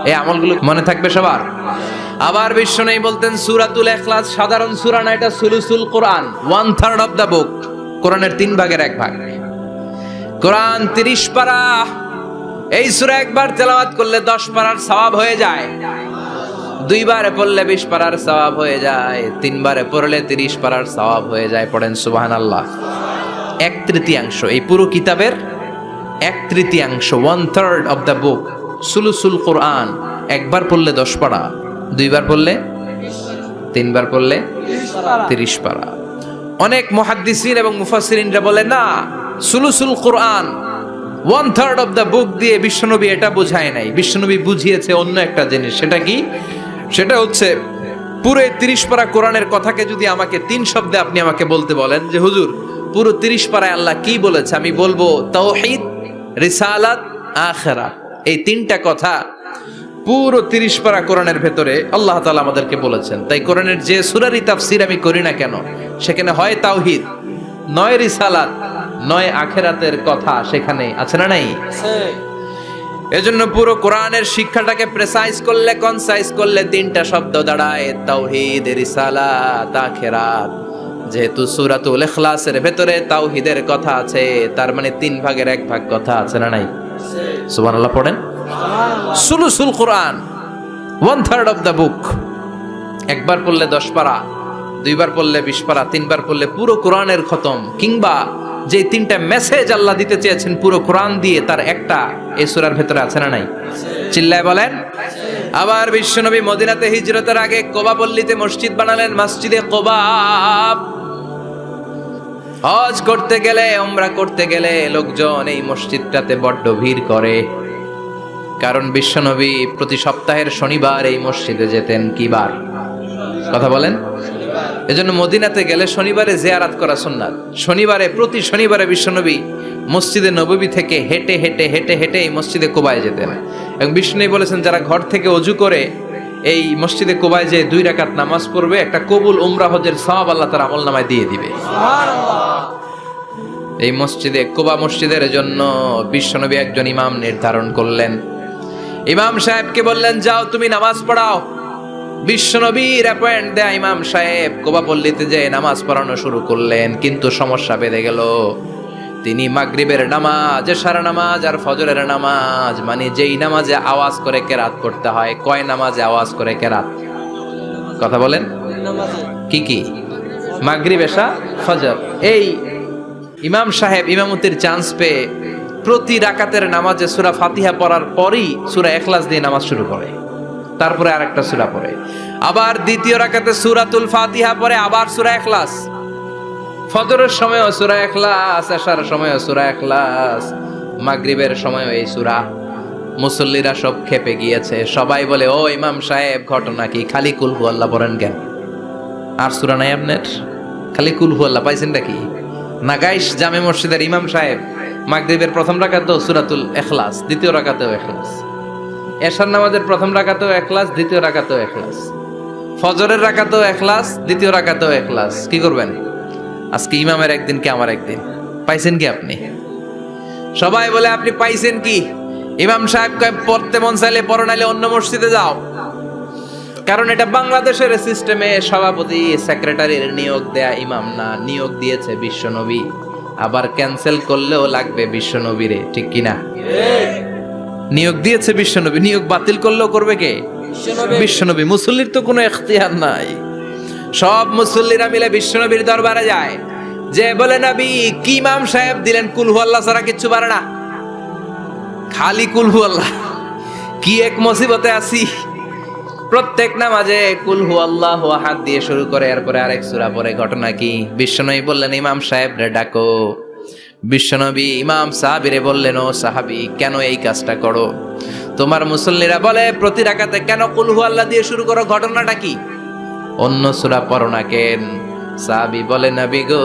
এই আমলগুলো মনে থাকবে সবার। আবার বিশ্বনবী বলতেন সূরাতুল ইখলাস সাধারণ সূরা না, এটা সুলুসুল কোরআন, 1/3 অফ দা বুক। কোরআনের 3 ভাগের 1 ভাগ। কোরআন 30 পারা। এই সূরা একবার তেলাওয়াত করলে 10 পারার সওয়াব হয়ে যায়। 2 বারে পড়লে 20 পারার সওয়াব হয়ে যায়। 3 বারে পড়লে 30 পারার সওয়াব হয়ে যায়। পড়েন সুবহানাল্লাহ। 1/3 এই পুরো কিতাবের 1/3, 1/3 অফ দা বুক, সুলুসুল কোরআন। একবার পড়লে 10 পারা, 2 বার পড়লে 3 বার পড়লে 30 পারা। অনেক মুহাদ্দিসিন এবং মুফাসসিরিনরা বলে না, সুলুসুল কোরআন 1/3 অফ দা বুক দিয়ে বিশ্বনবী এটা বোঝায় নাই। বিশ্বনবী বুঝিয়েছে অন্য একটা জিনিস। সেটা কি? সেটা হচ্ছে পুরো 30 পারা কোরআনের কথাকে যদি আমাকে 3 শব্দে আপনি আমাকে বলতে বলেন যে হুজুর পুরো 30 পারায় আল্লাহ কি বলেছে, আমি বলবো তাওহীদ, রিসালাত, আখিরাত। এই 3টা কথা পুরো 30 পারা কোরআনের ভেতরে আল্লাহ তাআলা আমাদেরকে বলেছেন। তাই কোরআনের যে সূরারই তাফসীর আমি করি না কেন, সেখানে হয় তাওহীদ, নয় রিসালাত, নয় আখিরাতের কথা সেখানে আছে না নাই? এজন্য পুরো কোরআনের শিক্ষাটাকে প্রেসাইজ করলে, কনসাইজ করলে 3টা শব্দ দাঁড়ায়, তাওহীদ, রিসালাত, আখিরাত। যেহেতু সূরাতুল ইখলাসের ভেতরে তাওহীদের কথা আছে, তার মানে 3 ভাগের 1 ভাগ কথা আছে না নাই? সুবহানাল্লাহ পড়েন। সুলুসুল কোরআন 1/3 অফ দা বুক। একবার পড়লে 10 পারা, 2 বার পড়লে 20 পারা, 3 বার পড়লে পুরো কোরআনের খতম। কিংবা যে 3টা মেসেজ আল্লাহ দিতে চেয়েছেন পুরো কোরআন দিয়ে, তার একটা এই সূরার ভেতরে আছে না নাই? চিল্লায় বলেন। আবার বিশ্বনবী মদিনাতে হিজরতের আগে কোবা পল্লীতে মসজিদ বানালেন, মসজিদে কোবা। হজ করতে গেলে, উমরা করতে গেলে লোকজন এই মসজিদটাতে বড্ড ভিড় করে, কারণ বিশ্বনবী প্রতি সপ্তাহের শনিবার এই মসজিদে যেতেন। কি বার? কথা বলেন। এজন্য মদিনাতে গেলে শনিবারে জিয়ারাত করা সুন্নাত। শনিবারে, প্রতি শনিবারে বিশ্বনবী মসজিদে নববী থেকে হেঁটে হেঁটে হেঁটে হেঁটে এই মসজিদে কোবায় যেতেন। এবং বিশ্বনবী বলেছেন যারা ঘর থেকে ওযু করে এই মসজিদে কোবায় যে 2 রাকাত নামাজ পড়বে, একটা কবুল উমরা হজের সওয়াব আল্লাহ তার আমলনামায় দিয়ে দিবে। এই মসজিদে কোবা মসজিদের জন্য বিশ্বনবী একজন ইমাম নির্ধারণ করলেন। ইমাম সাহেবকে বললেন যাও তুমি নামাজ পড়াও। বিশ্বনবীর অ্যাপয়েন্ট দেয়া ইমাম সাহেব কোবাপল্লীতে যে নামাজ পড়ানো শুরু করলেন, কিন্তু সমস্যা বেড়ে গেল। তিনি মাগরিবের নামাজ, এশার নামাজ আর ফজরের নামাজ, মানে যেই নামাজে আওয়াজ করে কেরাত করতে হয়, কয় নামাজে আওয়াজ করে কেরাত? কথা বলেন, কি কি? মাগরিব, এশা, ফজর। এই ইমাম সাহেব ইমামতির চান্স পেয়ে প্রতি রাকাতের নামাজে সূরা ফাতিহা পড়ার পরই সূরা ইখলাস দিয়ে নামাজ শুরু করে, তারপরে আরেকটা সূরা পড়ে, আবার দ্বিতীয় রাকাতে সূরাতুল ফাতিহা পড়ে, আবার সূরা ইখলাস। ফজরের সময়ও সূরা ইখলাস, এশার সময়ও সূরা ইখলাস, মাগরিবের সময়ও এই সূরা। মুসল্লিরা সব খেপে গিয়েছে, সবাই বলে, ও ইমাম সাহেব, ঘটনা কি? খালি কুল হু আল্লাহ পড়েন কেন? আর সূরা নাই আপনার? খালি কুল হু আল্লাহ পাইছেন নাকি? নাগাইশ জামে মসজিদের ইমাম সাহেব মাগরিবের প্রথম রাকাতেও সূরাতুল ইখলাস, দ্বিতীয় রাকাতেও ইখলাস, এশার নামাজের প্রথম রাকাতেও ইখলাস, দ্বিতীয় রাকাতেও ইখলাস, ফজরের রাকাতেও ইখলাস, দ্বিতীয় রাকাতেও ইখলাস। কি করবেন? আজকে ইমামের একদিন কি আমার একদিন। পাইছেন কি আপনি? সবাই বলে, আপনি পাইছেন কি? ইমাম সাহেব কয়, পড়তে মন চাইলে পড়ো, নাইলে অন্য মসজিদে যাও। কারণ এটা বাংলাদেশের সিস্টেমে সভাপতি সেক্রেটারির নিয়োগ দেয়া ইমাম না, নিয়োগ দিয়েছে বিশ্বনবী। আবার ক্যান্সেল করলেও লাগবে বিশ্বনবীরে, ঠিক কিনা? নিয়োগ দিয়েছে বিশ্বনবী, নিয়োগ বাতিল করলেও করবে কে? বিশ্বনবী। মুসল্লির তো কোনো এখতিয়ার নাই। সব মুসল্লিরা মিলে বিশ্বনবীর দরবারে যায়, যে বলে, নবী, কি ইমাম সাহেব দিলেন, কুল হু আল্লাহ ছাড়া কিচ্ছু পারে না, খালি কুল হু আল্লাহ। কি এক মুসিবতে আছি। প্রত্যেক নামাজে কুল হু আল্লাহ আহাদ দিয়ে শুরু করে, এরপরে আরেক সূরা পড়ে। ঘটনা কি? বিশ্বনবী বললেন, ইমাম সাহেব রে ডাকো। বিশ্বনবী ইমাম সাহাবীরে বললেন, ও সাহাবী, কেন এই কাজটা করো? তোমার মুসল্লিরা বলে, প্রতি রাকাতে কেন কুল হু আল্লাহ দিয়ে শুরু করো? ঘটনাটা কি? অন্য সূরা পড়ো না কেন? সাহাবী বলে, নবী গো,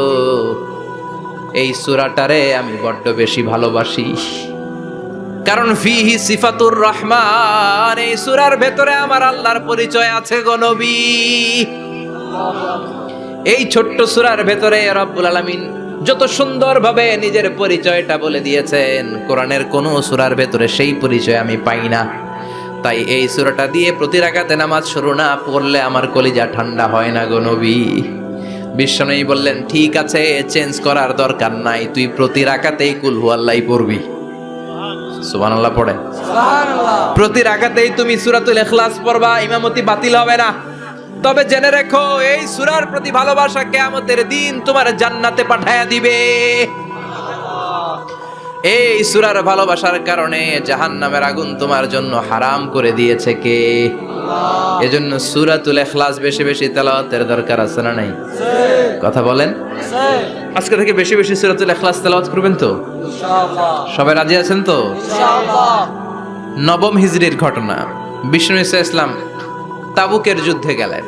এই সূরাটারে আমি বড্ড বেশি ভালোবাসি, কারণ ফিহি সিফাতুর রহমান, এই সূরার ভেতরে আমার আল্লাহর পরিচয় আছে গো নবী। এই ছোট্ট সূরার ভেতরে রব্বুল আলামিন যত সুন্দরভাবে নিজের পরিচয়টা বলে দিয়েছেন, কোরআনের কোন সূরার ভেতরে সেই পরিচয় আমি পাই না। তাই এই সূরাটা দিয়ে প্রতি রাকাতে নামাজ শুরু না পড়লে আমার কলিজা ঠান্ডা হয় না গো নবী। বিশ্বনবী বললেন, ঠিক আছে, চেঞ্জ করার দরকার নাই, তুই প্রতি রাকাতেই কুল হু আল্লাহই পড়বি। সুবহানাল্লাহ পড়ে। প্রতি রাকাতেই তুমি সূরাতুল ইখলাস পড়বা, ইমামতি বাতিল হবে না। তবে জেনে রেখো, এই সূরার প্রতি ভালোবাসা কিয়ামতের দিন তোমার জান্নাতে পাঠায়া দিবে। এই সূরার ভালোবাসার কারণে জাহান্নামের আগুন তোমার জন্য হারাম করে দিয়েছে কে? এজন্য সূরাতুল ইখলাস বেশি বেশি তেলাওয়াতের দরকার আছে না নাই? কথা বলেন। আজকে থেকে বেশি বেশি সূরাতুল ইখলাস তেলাওয়াত করবেন তো? ইনশাআল্লাহ। সবাই রাজি আছেন তো? ইনশাআল্লাহ। নবম হিজরির ঘটনা। বিশ্বনবী ইসলাম তাবুকের যুদ্ধে গেলেন।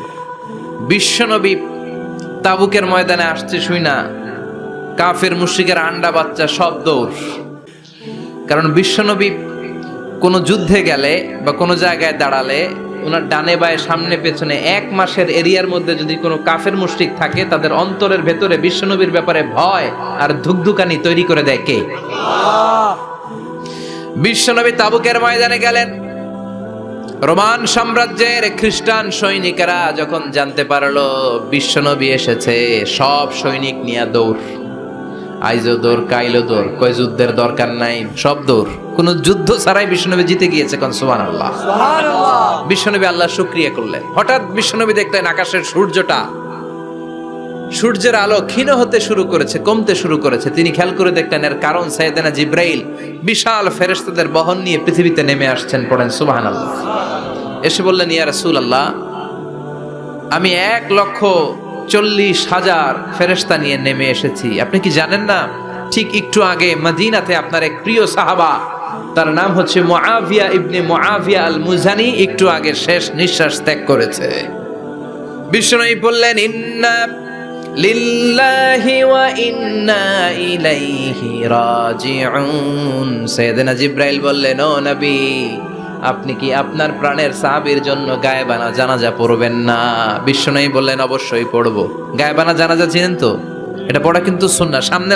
বিশ্বনবী তাবুকের ময়দানে আসছে শুই না, কাফের মুশরিকের আন্ডা বাচ্চা সব দৌড়। কারণ বিশ্বনবী কোনো যুদ্ধে গেলে বা কোনো জায়গায় দাঁড়ালে ওনার ডানে বায়ে সামনে পেছনে 1 মাসের এরিয়ার মধ্যে যদি কোনো কাফের মুশরিক থাকে, তাদের অন্তরের ভেতরে বিশ্বনবীর ব্যাপারে ভয় আর ধুকধুকানি তৈরি করে দেয় কে? বিশ্বনবী তাবুকের ময়দানে গেলেন। রোমান সাম্রাজ্যের খ্রিস্টান সৈনিকেরা যখন জানতে পারলো বিশ্বনবী এসেছে, সব সৈনিক নিয়ে দৌড়। আইজো দৌড়, কাইলো দৌড়, কয় যুদ্ধের দরকার নাই, সব দৌড়। কোন যুদ্ধ ছাড়াই বিশ্বনবী জিতে গিয়েছে। কোন সুবহানাল্লাহ। সুবহানাল্লাহ। বিশ্বনবী আল্লাহর শুকরিয়া করলেন। হঠাৎ বিশ্বনবী দেখলেন আকাশের সূর্যের আলো ক্ষীণ হতে শুরু করেছে, কমতে শুরু করেছে। তিনি খেয়াল করে দেখলেন এর কারণ সাইয়েদনা জিব্রাইল বিশাল ফেরেশতাদের বহন নিয়ে পৃথিবীতে নেমে আসছেন। পড়েন সুবহানাল্লাহ। এসে বললেন, ইয়া রাসূলুল্লাহ, আমি 1,40,000 ফেরেশতা নিয়ে নেমে এসেছি। আপনি কি জানেন না, ঠিক একটু আগে মদিনাতে আপনার এক প্রিয় সাহাবা, তার নাম হচ্ছে মুআবিয়া ইবনে মুআবিয়া আল মুজানি, একটু আগে শেষ নিঃশ্বাস ত্যাগ করেছে। বিশ্বনবী বললেন, ইন্না লিল্লাহি ওয়া ইন্না ইলাইহি রাজিউন। সাইয়েদনা জিব্রাইল বললেন, ও নবী, আপনি কি আপনার প্রাণের সাহাবীর জন্য গায়েবানা জানাজা পড়বেন না? বিশ্বনবী বললেন, অবশ্যই পড়ব। গায়েবানা জানাজা চিনেন তো? এটা পড়া কিন্তু সুন্নাহ। সামনে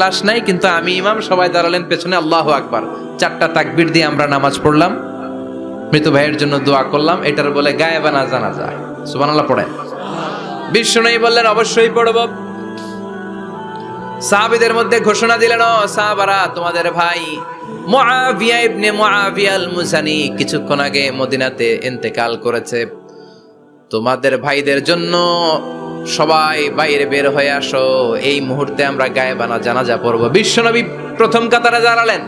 লাশ নাই, কিন্তু আমি ইমাম, সবাই দাঁড়ালেন পেছনে, আল্লাহু আকবার, 4টা তাকবীর দিয়ে আমরা নামাজ পড়লাম। মৃত ভাইয়ের জন্য দোয়া করলাম, এটার বলে গায়েবানা জানাজা। সুবহানাল্লাহ পড়েন। বিশ্বনবী বললেন অবশ্যই পড়ব। সাহাবীদের মধ্যে ঘোষণা দিলেন, ও সাহাবারা, তোমাদের ভাই মুআবিয়া ইবনে মুআবিয়া আল মুজানি কিছুক্ষণ আগে মদিনাতে ইন্তেকাল করেছে। তোমাদের ভাইদের জন্য সবাই বাইরে বের হয়ে আসো, এই মুহূর্তে আমরা গায়েবানা জানাজা পড়ব। বিশ্বনবী প্রথম কাতারে দাঁড়ালেন,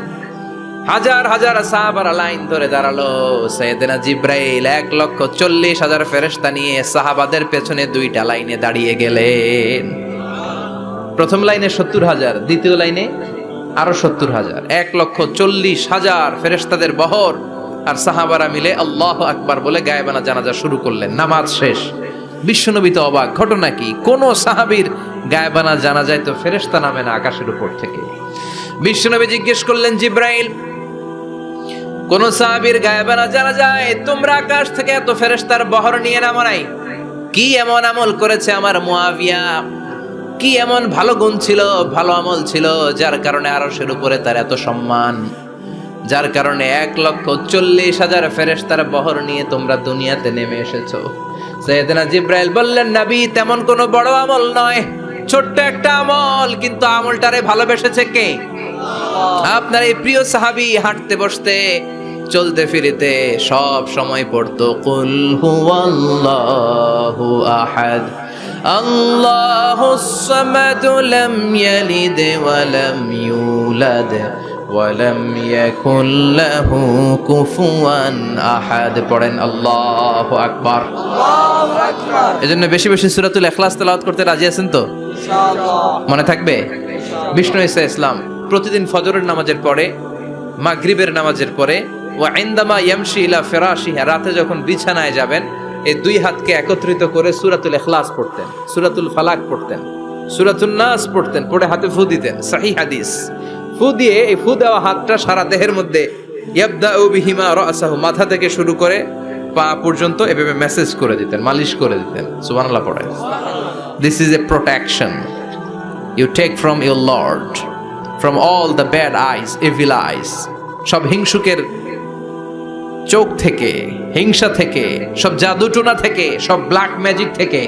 হাজার হাজার সাহাবারা লাইন ধরে দাঁড়ালো। সাইয়েদনা জিব্রাইল 1,40,000 ফেরেশতা নিয়ে সাহাবাদের পেছনে দুইটা লাইনে দাঁড়িয়ে গেলেন। প্রথম লাইনে 70,000, দ্বিতীয় লাইনে আরো 70,000, 1,40,000 ফেরেশতাদের বহর। আর সাহাবারা মিলে আল্লাহু আকবার বলে গায়েবানা জানাজা শুরু করলেন। নামাজ শেষ। বিশ্বনবী তো অবাক, ঘটনা কি? কোন সাহাবীর গায়েবানা জানাজায় তো ফেরেশতা নামে না আকাশের উপর থেকে। বিশ্বনবী জিজ্ঞেস করলেন, জিব্রাইল, কোন সাহাবীর গায়েবানা জানাজায় তোমরা আকাশ থেকে এত ফেরেশতার বহর নিয়ে নামো নাই? কি এমন আমল করেছে আমার মুআবিয়া? কি এমন ভালো গুণ ছিল, ভালো আমল ছিল, যার কারণে আরশের উপরে তার এত সম্মান, যার কারণে 1,40,000 ফেরেশতার বহর নিয়ে তোমরা দুনিয়াতে নেমে এসেছো? সাইয়েদনা জিব্রাইল বললেন, নবী, তেমন কোনো বড় আমল নয়, ছোট্ট একটা আমল, কিন্তু আমলটারে ভালোবেসেছে কে? আপনার এই প্রিয় সাহাবী হাঁটতে বসতে চলতে ফিরিতে সব সময় পড়তো কুল হুয়াল্লাহু আহাদ আল্লাহুস সামাদ লাম ইয়ালিদ ওয়া লাম ইউলাদ ওয়া লাম ইয়াকুল লাহু কুফুয়ান আহাদ। পড়েন আল্লাহু আকবার। আল্লাহু আকবার। এজন্য বেশি বেশি সূরাতুল ইখলাস তেলাওয়াত করতে রাজি আছেন তো? ইনশাআল্লাহ। মনে থাকবে? বিষ্ণু ঈসা ইসলাম প্রতিদিন ফজরের নামাজের পরে, মাগরিবের নামাজের পরে, ওয়া ইনদামা ইয়ামশি ইলা ফিরাশিহি, রাতে যখন বিছানায় যাবেন, এই দুই হাতকে একত্রিত করে সূরাতুল ইখলাস পড়তেন, সূরাতুল ফালাক পড়তেন, সূরাতুন নাস পড়তেন, পড়ে হাতে ফু দিতেন। সহিহ হাদিস। ফু দিয়ে এই ফু দেওয়া হাতটা সারা দেহের মধ্যে ইয়াবদাউ বিহিমা রাসাহু, মাথা থেকে শুরু করে পা পর্যন্ত এভাবে মেসেজ করে দিতেন, মালিশ করে দিতেন। সুবহানাল্লাহ পড়েন। This is a protection you take from your Lord, from all the bad eyes, evil eyes, সব হিংসুকের চোখ থেকে, হিংসা থেকে, সব জাদুটোনা থেকে, সব ব্ল্যাক ম্যাজিক থেকে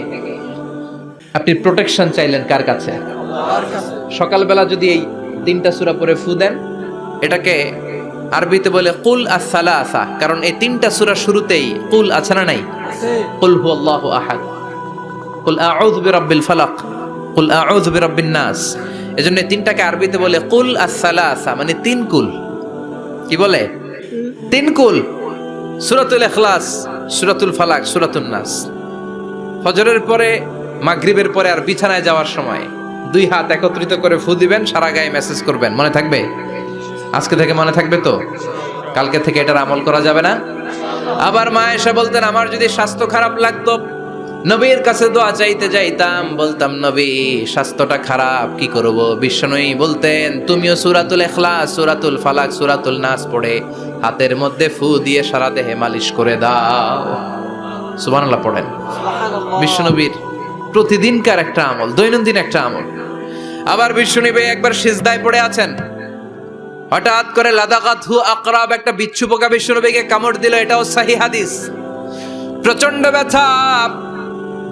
আপনি প্রোটেকশন চাইলেন কার কাছে? সকালবেলা যদি এই 3টা সূরা পড়ে ফু দেন, এটাকে আরবিতে বলে কুল আস-সালাসা, কারণ এই 3টা সূরা শুরুতেই কুল আছে না নাই? কুল হুয়াল্লাহু আহাদ, কুল আউযু বিরাব্বিল ফালাক, কুল আউযু বিরাব্বিন নাস। এজন্য 3টাকে আরবিতে বলে কুল আস-সালাসা, মানে 3 কুল। কি বলে? 3 কুল। সূরাতুল ইখলাস, সূরাতুল ফালাক, সূরাতুন নাস। ফজরের পরে, মাগরিবের পরে আর বিছানায় যাওয়ার সময় 2 হাত একত্রিত করে ফু দিবেন, সারা গায়ে মেসেজ করবেন। মনে থাকবে? আজকে থেকে মনে থাকবে তো? কালকে থেকে এটার আমল করা যাবে না? আবার মা এসে বলতেন, আমার যদি স্বাস্থ্য খারাপ লাগতো, নবীর কাছে দোয়া চাইতে যাইতাম, বলতাম, নবী স্বাস্থ্যটা খারাপ, কি করব? বিশ্বনবী বলতেন, তুমিও সূরাতুল ইখলাস, সূরাতুল ফালাক, সূরাতুল নাস পড়ে হাতের মধ্যে ফু দিয়ে সারা দেহে মালিশ করে দাও। সুবহানাল্লাহ পড়েন। সুবহানাল্লাহ। বিশ্বনবীর প্রতিদিনকার একটা আমল, দৈনন্দিন একটা আমল। আবার বিশ্বনবী একবার সিজদায় পড়ে আছেন, হঠাৎ করে লাদাগাতহু আকরাব, একটা বিচ্ছু পোকা বিশ্বনবীকে কামড় দিল। এটাও সহিহ হাদিস। প্রচন্ড ব্যথা।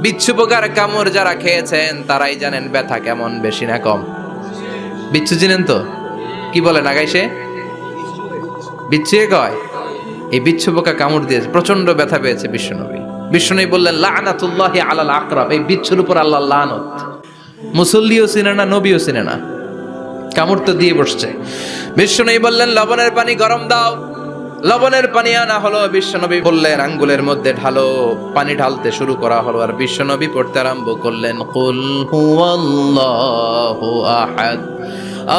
বিচ্ছু পোকার কামড় যারা খেয়েছেন তারাই জানেন ব্যথা কেমন, বেশি না কম? বিচ্ছু চিনেন তো? কি বলে নাগাইছে? বিচ্ছু কয়। এই বিচ্ছু পোকা কামড় দিয়েছে, প্রচন্ড ব্যথা পেয়েছে বিশ্বনবী। বিশ্বনবী বললেন, লানাতুল্লাহি আলাল আকরাব, এই বিচ্ছুর উপর আল্লাহর লানত। মুসল্লিও চিনে না, নবীও চিনে না, কামড় তো দিয়ে বসছে। বিশ্বনবী বললেন, লবণের পানি গরম দাও। লবণের পানি আনা হলো। বিশ্বনবী বললেন, আঙ্গুলের মধ্যে ঢালো। পানি ঢালতে শুরু করা হলো, আর বিশ্বনবী পড়তে আরম্ভ করলেন, কুল হুয়াল্লাহু আহাদ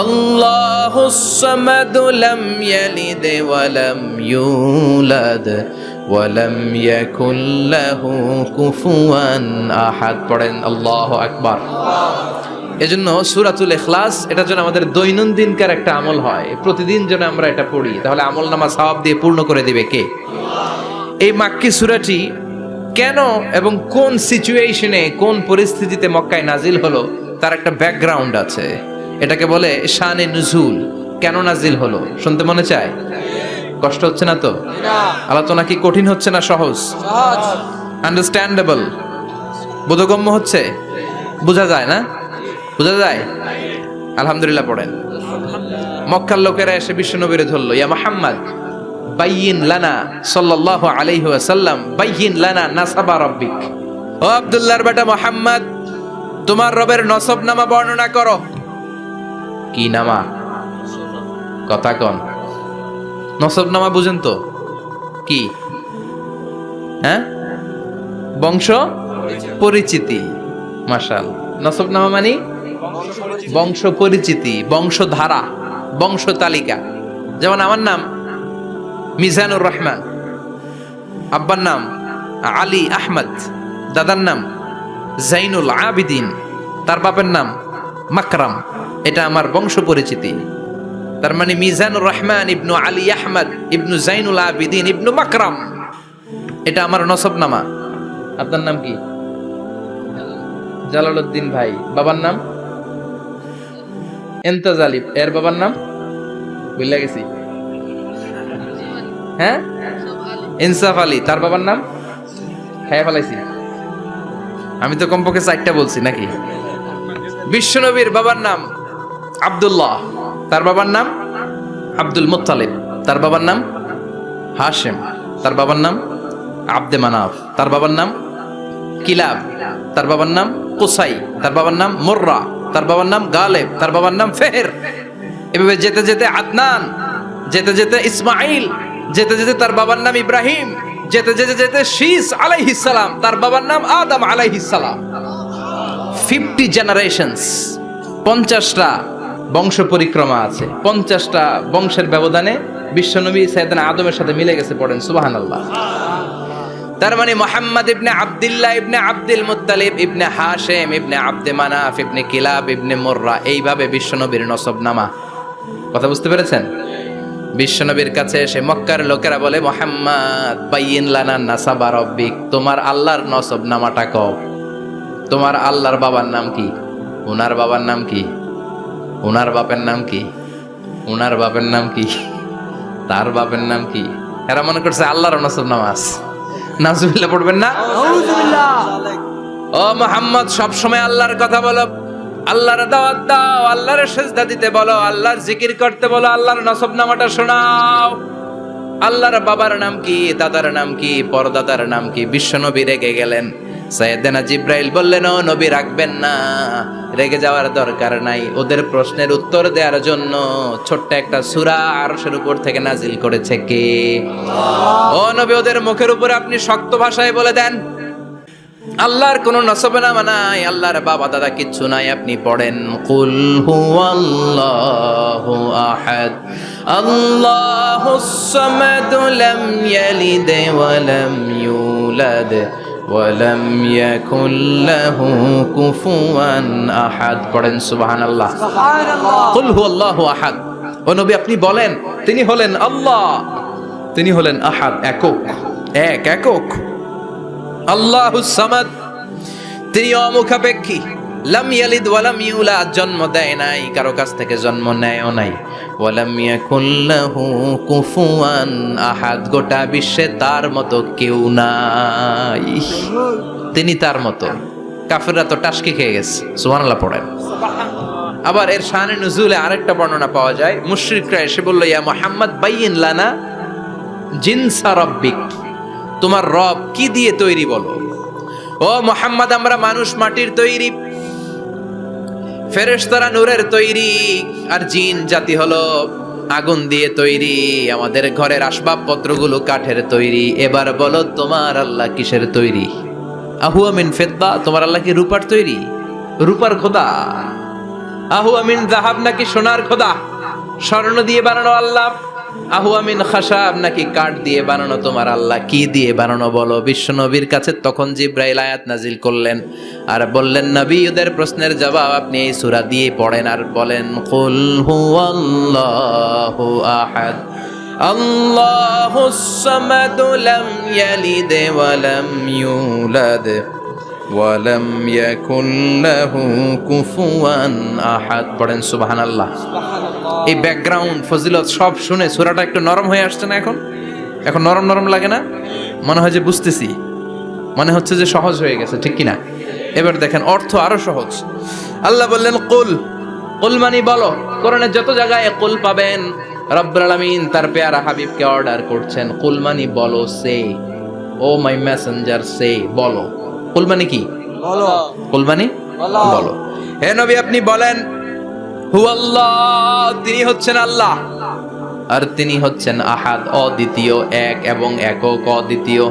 আল্লাহুস সামাদ লাম ইয়ালিদ ওয়া লাম ইউলাদ ওয়া লাম ইয়াকুল লাহু কুফুয়ান আহাদ। পড়েন আল্লাহু আকবার। এজন্য সূরাতুল ইখলাস, এটা যেন আমাদের দৈনন্দিনকার একটা আমল হয়, প্রতিদিন যেন আমরা এটা পড়ি, তাহলে আমল নামা সওয়াব দিয়ে পূর্ণ করে দিবে কে? এই মাক্কি সূরাটি কেন এবং কোন সিচুয়েশনে, কোন পরিস্থিতিতে মক্কায় নাজিল হলো, তার একটা ব্যাকগ্রাউন্ড আছে। এটাকে বলে শানে নুজুল। কেন নাজিল হলো শুনতে মনে চায়? কষ্ট হচ্ছে না তো? না আলোচনা কি কঠিন হচ্ছে না সহজ? সহজ আন্ডারস্ট্যান্ডেবল, বোধগম্য হচ্ছে? বোঝা যায় না? বোঝা যায়? আলহামদুলিল্লাহ পড়েন। মক্কার লোকেরা এসে বিশ্বনবীরে ধরলো, ইয়া মুহাম্মদ বাইয়িন লানা সাল্লাল্লাহু আলাইহি ওয়াসাল্লাম বাইয়িন লানা নাসাবা রাব্বিক। ও আব্দুল্লাহর বেটা মুহাম্মদ, তোমার রবের নসব নামা বর্ণনা করো। কি নামা? কথা কন। নসব নামা বুঝেন তো কি? হ্যাঁ, বংশ পরিচিতি। মাশাআল্লাহ। নসব নামা মানে বংশ পরিচিতি, বংশধারা, বংশ তালিকা। যেমন আমার নাম মিজানুর রহমান, আব্বার নাম আলী আহমদ, দাদার নাম জাইনুল আবিদিন, তার বাপের নাম মাকরাম। এটা আমার বংশ পরিচিতি। তার মানে মিজানুর রহমান ইবনু আলী আহমদ ইবনু জাইনুল আবিদিন ইবনু মাকরাম, এটা আমার নসবনামা। আপনার নাম কি? জালালউদ্দিন ভাই। বাবার নাম এন্তাজালিব, এর বাবার নাম ভুলে গেছি। হ্যাঁ, ইনসাফ আলী, তার বাবার নাম হ্যাঁ ফেলাইছি। আমি তো কমপক্ষে 4টা বলছি নাকি? বিশ্বনবীর বাবার নাম আব্দুল্লাহ, তার বাবার নাম আব্দুল মুত্তালিব, তার বাবার নাম হাশেম, তার বাবার নাম আব্দে মানাফ, তার বাবার নাম কিলাব, তার বাবার নাম কুসাই, তার বাবার নাম মুররা, তার বাবার নাম গালেব, তার বাবার নাম ফেহের। এভাবে যেতে যেতে আদনান, যেতে যেতে ইসমাইল, যেতে যেতে তার বাবার নাম ইব্রাহিম, যেতে যেতে যেতে শীস আলাইহিস সালাম, তার বাবার নাম আদম আলাইহিস সালাম। 50 জেনারেশনস, 50টা বংশ পরিক্রমা আছে। 50টা বংশের ব্যবধানে বিশ্বনবী সাইয়েদনা আদমের সাথে মিলে গেছে। পড়েন সুবহানাল্লাহ। তার মানে মুহাম্মদ ইবনে আব্দুল্লাহ ইবনে আব্দুল মুত্তালিব ইবনে হাশেম ইবনে আব্দে মানাফ ইবনে কিলাব ইবনে মুররা, এইভাবে বিশ্বনবীর নসবনামা। কথা বুঝতে পেরেছেন? বিশ্বনবীর কাছে এসে মক্কার লোকেরা বলে, মুহাম্মদ বাইয়িন লানা নাসাবা রাব্বিক, তোমার আল্লাহর নসবনামাটা কও। তোমার আল্লাহর বাবার নাম কি? ওনার বাবার নাম কি? ওনার বাপের নাম কি? ওনার বাপের নাম কি? তার বাপের নাম কি? এরা মনে করছে আল্লাহর নসবনামা আছে। নাউজুবিল্লাহ পড়বেন না? আউযুবিল্লাহ ও মুহাম্মদ, সব সময় আল্লাহর কথা বলো, আল্লাহর দাওয়াত দাও, আল্লাহর সিজদা দিতে বলো, আল্লাহর জিকির করতে বলো, আল্লাহর নসবনামাটা শোনাও। আল্লাহর বাবার নাম কি? দাদার নাম কি? পরদাদার নাম কি? বিশ্বনবী রেগে গেলেন। সাইয়েদনা জিব্রাইল বললেন, ও নবী রাখবেন না, রেগে যাওয়ার দরকার নাই। ওদের প্রশ্নের উত্তর দেওয়ার জন্য ছোট্ট একটা সূরা আরশের উপর থেকে নাজিল করেছে কে? ও নবী, ওদের মুখের উপরে আপনি শক্ত ভাষায় বলে দেন, আল্লাহর কোনো নসবনামা নাই, আল্লাহর বাবা দাদা কিচ্ছু নাই। আপনি পড়েন, কুল হুয়াল্লাহু আহাদ আল্লাহুস সামাদ লাম ইয়ালিদ ওয়া লাম ইউলাদ ওয়া লাম ইয়াকুল লাহু কুফুয়ান আহাদ। পড়েন সুবহানাল্লাহ। সুবহানাল্লাহ কুল হুয়াল্লাহু আহাদ। ও নবী, আপনি বলেন, তিনি হলেন আল্লাহ, তিনি হলেন আহাদ, একক, একক। আল্লাহুস সামাদ, তিনি অমুখাপেক্ষী। লাম ইয়ালিদ ওয়া লাম ইউলাদ, জন্ম দেয় নাই, কারো কাছ থেকে জন্ম নেয়ও নাই। ওয়া লাম ইয়াকুল লাহু কুফুয়ান আহাদ, গোটা বিশ্বে তার মতো কেউ নাই, তিনি তার মতো। কাফেররা তো টাসকি খেয়ে গেছে। সুবহানাল্লাহ পড়েন। আবার এর শানে নুজুলে আরেকটা বর্ণনা পাওয়া যায়। মুশরিকরা এসে বলল, ইয়া মুহাম্মদ বাইয়িন লানা জিনসা রাব্বিক, তোমার রব কি দিয়ে তৈরি বলো। ও মুহাম্মদ, আমরা মানুষ মাটির তৈরি, ফেরেশতারা নূরের তৈরি, আর জিন জাতি হলো আগুন দিয়ে তৈরি, আমাদের ঘরের আসবাবপত্রগুলো কাঠের তৈরি। এবার বলো, তোমার আল্লাহ কিসের তৈরি? আহুয়া মিন ফিদ্দা, তোমার আল্লাহ কি রূপার তৈরি? রূপার খোদা? আহুয়া মিন যাহাব, নাকি সোনার খোদা, স্বর্ণ দিয়ে বানানো আল্লাহ? আহুয়া মিন খাশাব, নাকি কাঠ দিয়ে বানানো তোমার আল্লাহ? কি দিয়ে বানানো বলো? বিশ্বনবীর কাছে তখন জিব্রাইল আয়াত নাজিল করলেন আর বললেন, নবী, ওদের প্রশ্নের জবাব আপনি এই সূরা দিয়ে পড়েন আর বলেন, কুল হুয়াল্লাহু আহাদ আল্লাহুস সামাদ লাম ইয়ালিদ ওয়া লাম ইউলাদ ওয়া লাম ইয়াকুল লাহু কুফুয়ান আহাদ। পড়েন সুবহানাল্লাহ। এই ব্যাকগ্রাউন্ড ফজিলত সব শুনে সূরাটা একটু নরম হয়ে আসছে না এখন? এখন নরম নরম লাগে না? মনে হয় যে বুঝতেছি, মনে হচ্ছে যে সহজ হয়ে গেছে, ঠিক কিনা? এবার দেখেন অর্থ আরো সহজ। আল্লাহ বললেন কুল, কুল মানে বলো। কোরআনের যত জায়গায় কুল পাবেন, রব্বুল আলামিন তার পেয়ারা হাবিবকে অর্ডার করছেন কুল মানে বলো, সে ও মাই মেসেঞ্জার সে, বলো। কুল মানে কি? বলো। কুল মানে বলো। বলো। হে নবী আপনি বলেন হুয়াল্লাহ, তিনি হচ্ছেন আল্লাহ, আর তিনি হচ্ছেন আহাদ, অদ্বিতীয়, এক এবং একক, অদ্বিতীয়।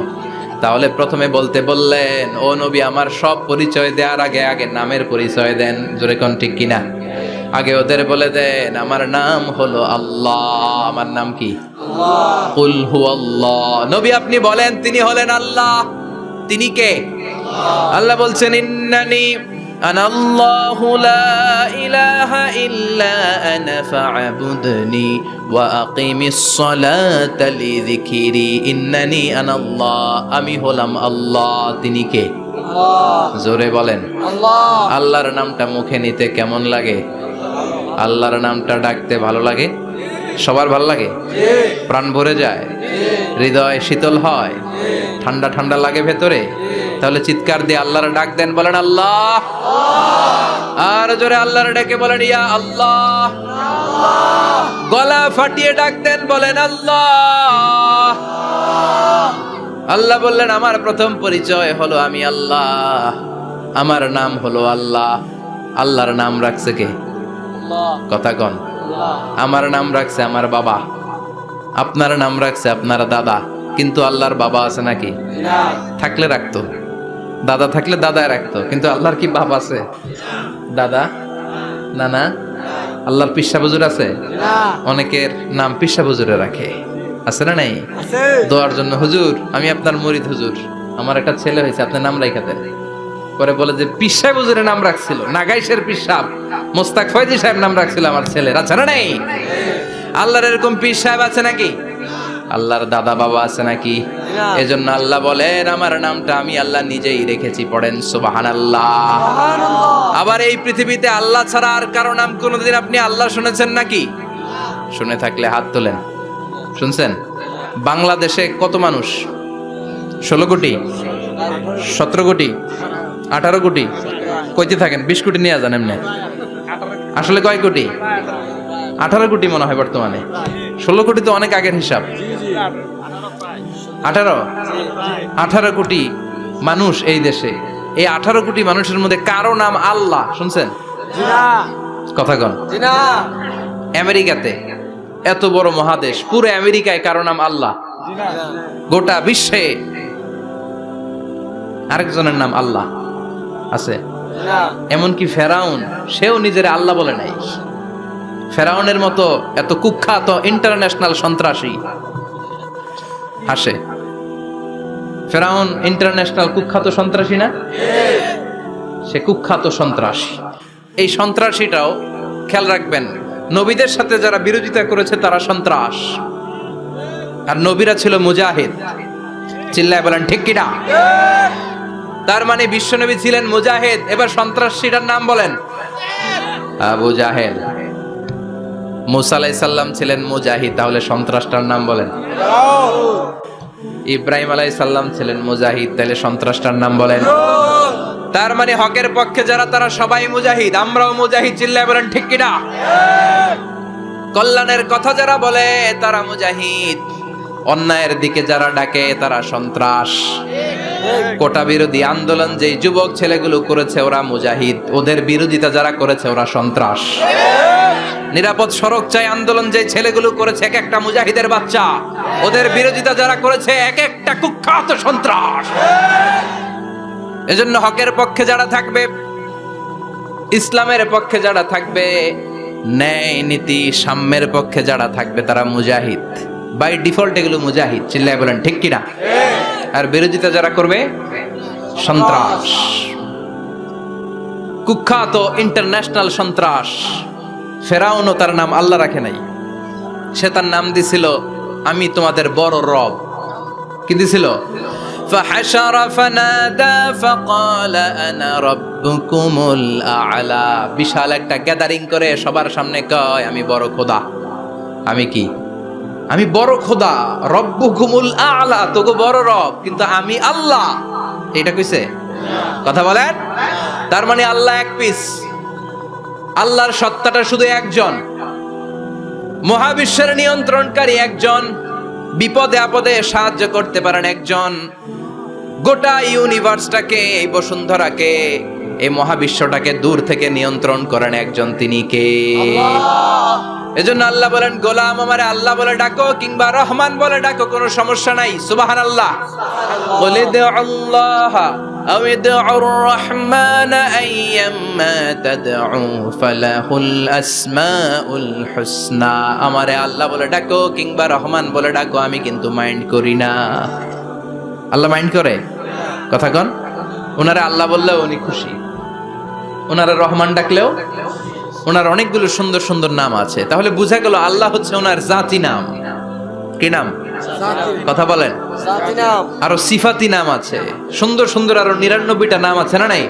তাহলে প্রথমে বলতে বললেন ও নবী আমার সব পরিচয় দেওয়ার আগে আগে নামের পরিচয় দেন, জোরে কোন ঠিক কিনা? আগে ওদের বলে দেন আমার নাম হলো আল্লাহ। আমার নাম কি? কুল হুয়াল্লাহ। নবী আপনি বলেন তিনি হলেন আল্লাহ। তিনি কে? আল্লাহ বলছেন ইন্নানি আনাল্লাহু লা ইলাহা ইল্লা আনা ফা'বুদনি ওয়া আকিমিস সালাতা লিযিকরি। ইন্নানি আনাল্লাহ, আমি হলাম আল্লাহ। তিনি কে? জোরে বলেন। আল্লাহর নামটা মুখে নিতে কেমন লাগে? আল্লাহর নামটা ডাকতে ভালো লাগে? সবার ভালো লাগে? প্রাণ ভরে যায়, হৃদয় শীতল হয়, ঠান্ডা ঠান্ডা লাগে ভেতরে। তাহলে চিৎকার দিয়ে আল্লাহর ডাক দেন, বলেন আল্লাহ। আর জোরে আল্লাহর ডেকে বলেন ইয়া আল্লাহ। গলা ফাটিয়ে ডাক দেন, বলেন আল্লাহ। আল্লাহ বললেন আমার প্রথম পরিচয় হলো আমি আল্লাহ, আমার নাম হলো আল্লাহ। আল্লাহর নাম রাখছে কে? কথা কন। আমার নাম রাখছে আমার বাবা, আপনার নাম রাখছে আপনার দাদা। কিন্তু আল্লাহর বাবা আছে নাকি? থাকলে রাখতো, দাদা থাকলে দাদায় রাখতো। কিন্তু আল্লাহর কি বাপ আছে? দাদা, নানা? আল্লাহর পিসা বুজুর আছে? অনেকের নাম পিসা বুজুরে রাখে, আছে না নাই? দোয়ার জন্য হুজুর আমি আপনার মুরিদ হুজুর, আমার একটা ছেলে হয়েছে, আপনার নাম রাখা দেন। পরে বলে যে পিসা বুজুরের নাম রাখছিল, নাগাইশের পিসাব মোস্তাক ফয়জি সাহেব নাম রাখছিল আমার ছেলের, আছে না নাই? আল্লাহর এরকম পীর সাহেব আছে নাকি? আল্লাহর দাদা বাবা আছে নাকি? এজন্য আল্লাহ বলেন আমার নামটা আমি আল্লাহ নিজেই রেখেছি। পড়েন সুবহানাল্লাহ। আবার এই পৃথিবীতে আল্লাহ ছাড়া আর কারো নাম কোনোদিন আপনি আল্লাহ শুনেছেন নাকি? শুনে থাকলে হাত তোলেন। শুনছেন? বাংলাদেশে কত মানুষ? 16 কোটি, 17 কোটি, 18 কোটি? কইতে থাকেন, 20 কোটি নিয়ে যান এমনি। আসলে কয় কোটি? 18 কোটি মনে হয় বর্তমানে। 16 কোটি তো অনেক আগের হিসাব। 18 কোটি মানুষ এই দেশে। এই 18 কোটি মানুষের মধ্যে কারো নাম আল্লাহ শুনছেন? কথা কন। আমেরিকাতে, এত বড় মহাদেশ, পুরো আমেরিকায় কারো নাম আল্লাহ? গোটা বিশ্বে আরেকজনের নাম আল্লাহ আছে? এমনকি ফেরাউন, সেও নিজের আল্লাহ বলে নাই। ফেরাউনের মতো এত কুখ্যাত ইন্টারন্যাশনাল সন্ত্রাসী হাসে। ফেরাউন ইন্টারন্যাশনাল কুখ্যাত সন্ত্রাসী না? সে কুখ্যাত সন্ত্রাসী। এই সন্ত্রাসীটাও খেয়াল রাখবেন, নবীদের সাথে যারা বিরোধিতা করেছে তারা সন্ত্রাস, আর নবীরা ছিল মুজাহিদ। চিল্লায় বলেন ঠিক কিনা? তার মানে বিশ্বনবী ছিলেন মুজাহিদ। এবার সন্ত্রাসীটার নাম বলেন। আবু জাহেল। মুসা আলাইহিস সালাম ছিলেন মুজাহিদ, তাহলে সন্ত্রাসটার নাম বলেন। ইব্রাহিম আলাইহিস সালাম ছিলেন মুজাহিদ, তাহলে সন্ত্রাসটার নাম বলেন। তার মানে হকের পক্ষে যারা তারা সবাই মুজাহিদ, আমরাও মুজাহিদ। চিল্লায় বলেন ঠিক কিনা? কল্যাণের কথা যারা বলে তারা মুজাহিদ, অন্যায়ের দিকে যারা ডাকে তারা সন্ত্রাস। কোটা বিরোধী আন্দোলন যেই যুবক ছেলেগুলো করেছে ওরা মুজাহিদ, ওদের বিরোধিতা যারা করেছে ওরা সন্ত্রাস। নিরাপদ সড়ক চাই আন্দোলন যে ছেলেগুলো করেছে এক একটা মুজাহিদের বাচ্চা, ওদের বিরোধিতা যারা করেছে এক একটা কুখ্যাত সন্ত্রাস। এজন্য হকের পক্ষে যারা থাকবে, ইসলামের পক্ষে যারা থাকবে, ন্যায় নীতি সাম্যের পক্ষে যারা থাকবে তারা মুজাহিদ। বাই ডিফল্ট এগুলো মুজাহিদ। চিল্লায় বলেন ঠিক কিনা? আর বিরোধিতা যারা করবে সন্ত্রাস, কুখ্যাত ইন্টারন্যাশনাল সন্ত্রাস। ফেরাউনও তার নাম আল্লাহ রাখে নাই, সে তার নাম দিছিল আমি তোমাদের বড় রব। কি দিছিল? فحشر فنادى فقال انا ربكم الاعلى বিশাল একটা গ্যাদারিং করে সবার সামনে কয় আমি বড় খোদা আমি কি আমি বড় খোদা রব্বুকুমুল আ'লা তোগো বড় রব কিন্তু আমি আল্লাহ এটা কইছে কথা বলেন তার মানে আল্লাহ এক পিস আল্লাহর সত্তাটা শুধু একজন মহাবিশ্বের নিয়ন্ত্রণকারী একজন বিপদে আপদে সাহায্য করতে পারেন একজন গোটা ইউনিভার্সটাকে এই বসুন্ধরাকে এই মহাবিশ্বটাকে দূর থেকে নিয়ন্ত্রণ করেন একজন তিনি কে এজন্য আল্লাহ বলেন গোলাম আমারে আল্লাহ বলে ডাকো কিংবা রহমান বলে ডাকো কোনো সমস্যা নাই সুবহানাল্লাহ বলে দে আল্লাহ আও ইদউর রহমান আইয়াম্মা তাদউ ফালাহুল আসমাউল হুসনা আমারে আল্লাহ বলে ডাকো কিংবা রহমান বলে ডাকো আমি কিন্তু মাইন্ড করি না আল্লাহ মাইন্ড করে কথা কোন ওনারে আল্লাহ বললেও উনি খুশি ওনারে রহমান ডাকলেও ওনার অনেকগুলো সুন্দর সুন্দর নাম আছে তাহলে বোঝা গেল আল্লাহ হচ্ছে ওনার জাতি নাম কি নাম কথা বলেন জাতি নাম আরো সিফাতি নাম আছে সুন্দর সুন্দর আরো 99টা নাম আছে না নাই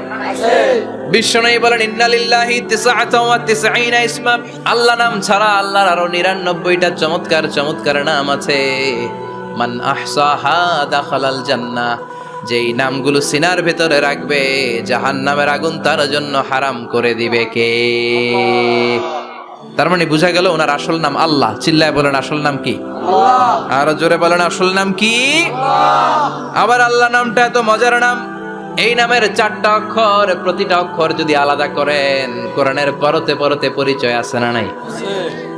বিশ্বনবী বলেন ইন্নালিল্লাহি 99 ইসমা আল্লাহ নাম ছাড়া আল্লাহর আরো 99টা চমৎকার চমৎকার নাম আছে মান আহসাহা দাখালাল জান্নাহ যেই নামগুলো সিনার ভেতরে রাখবে জাহান্নামের আগুন তার জন্য হারাম করে দিবে কে তার মানে বোঝা গেল ওনার আসল নাম আল্লাহ চিল্লায় বলেন আসল নাম কি আল্লাহ আরো জোরে বলেন আসল নাম কি আল্লাহ আবার আল্লাহ নামটা এত মজার নাম এই নামের 4টা অক্ষর প্রতিটা অক্ষর যদি আলাদা করেন কোরআনের পরতে পরতে পরিচয় আছে না নাই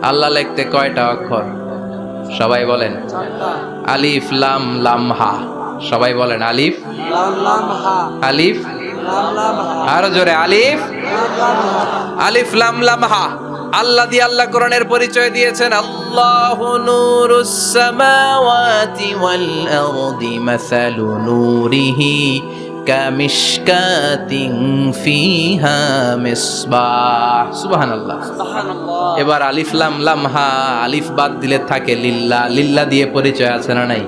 আল্লাহ লিখতে কয়টা অক্ষর সবাই বলেন আলিফ লাম লাম হা সবাই বলেন আলিফ লাম লাম হা আলিফ লাম লাম হা আরো জোরে আলিফ লাম লাম হা আলিফ লাম লাম হা আল্লাহ দিয়ে আল্লাহ কোরআনের পরিচয় দিয়েছেন আল্লাহু নূরুস সামাওয়াতি ওয়াল আরদি মাসালু নূরিহি কামিশকাতিন ফিহা মিসবাহ সুবহানাল্লাহ সুবহানাল্লাহ এবার আলিফ লাম লাম হা আলিফ বাদ দিলে থাকে লিল্লাহ লিল্লাহ দিয়ে পরিচয় আছে না নাই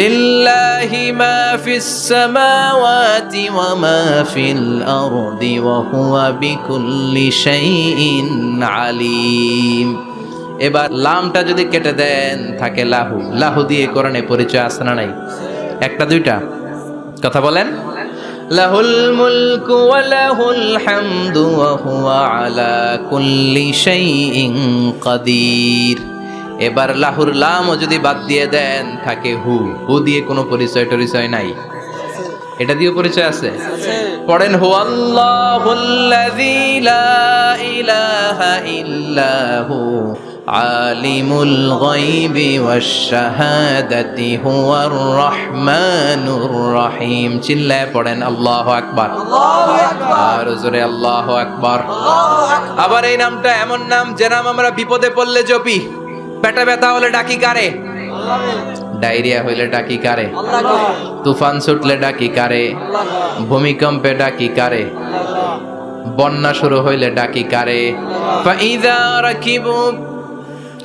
লিল্লাহি মা ফিস সামাওয়াতি ওয়া মা ফিল আরদি ওয়া হুয়া বিকুল্লি শাইইন আলিম এবার লামটা যদি কেটে দেন থাকে লাহু লাহু দিয়ে কোরআনে পরিচয় আছে না নাই একটা দুইটা কথা বলেন লাহুল মুলকু ওয়া লাহুল হামদু ওয়া হুয়া আলা কুল্লি শাইইন কাদির এবার লাহুর লামও যদি বাদ দিয়ে দেন থাকে হু হু দিয়ে কোনো পরিচয় টরিচয় নাই এটা দিয়ে পরিচয় আছে পড়েন হু আল্লাহুল্লাযী লা ইলাহা ইল্লা হু আলিমুল গায়বি ওয়াশ শাহাদাতি হুয়ার রহমানুর রহিম চিল্লায় পড়েন আল্লাহু আকবার আল্লাহু আকবার আর জোরে আল্লাহু আকবার আল্লাহু আকবার আবার এই নামটা এমন নাম যে নাম আমরা বিপদে পড়লে জপি পেটে ব্যথা হলে ডাকি কারে আল্লাহ ডায়রিয়া হইলে ডাকি কারে আল্লাহ তুফান ছুটলে ডাকি কারে আল্লাহ ভূমিকম্পে ডাকি কারে আল্লাহ বন্যা শুরু হইলে ডাকি কারে ফাইযা রাকিবু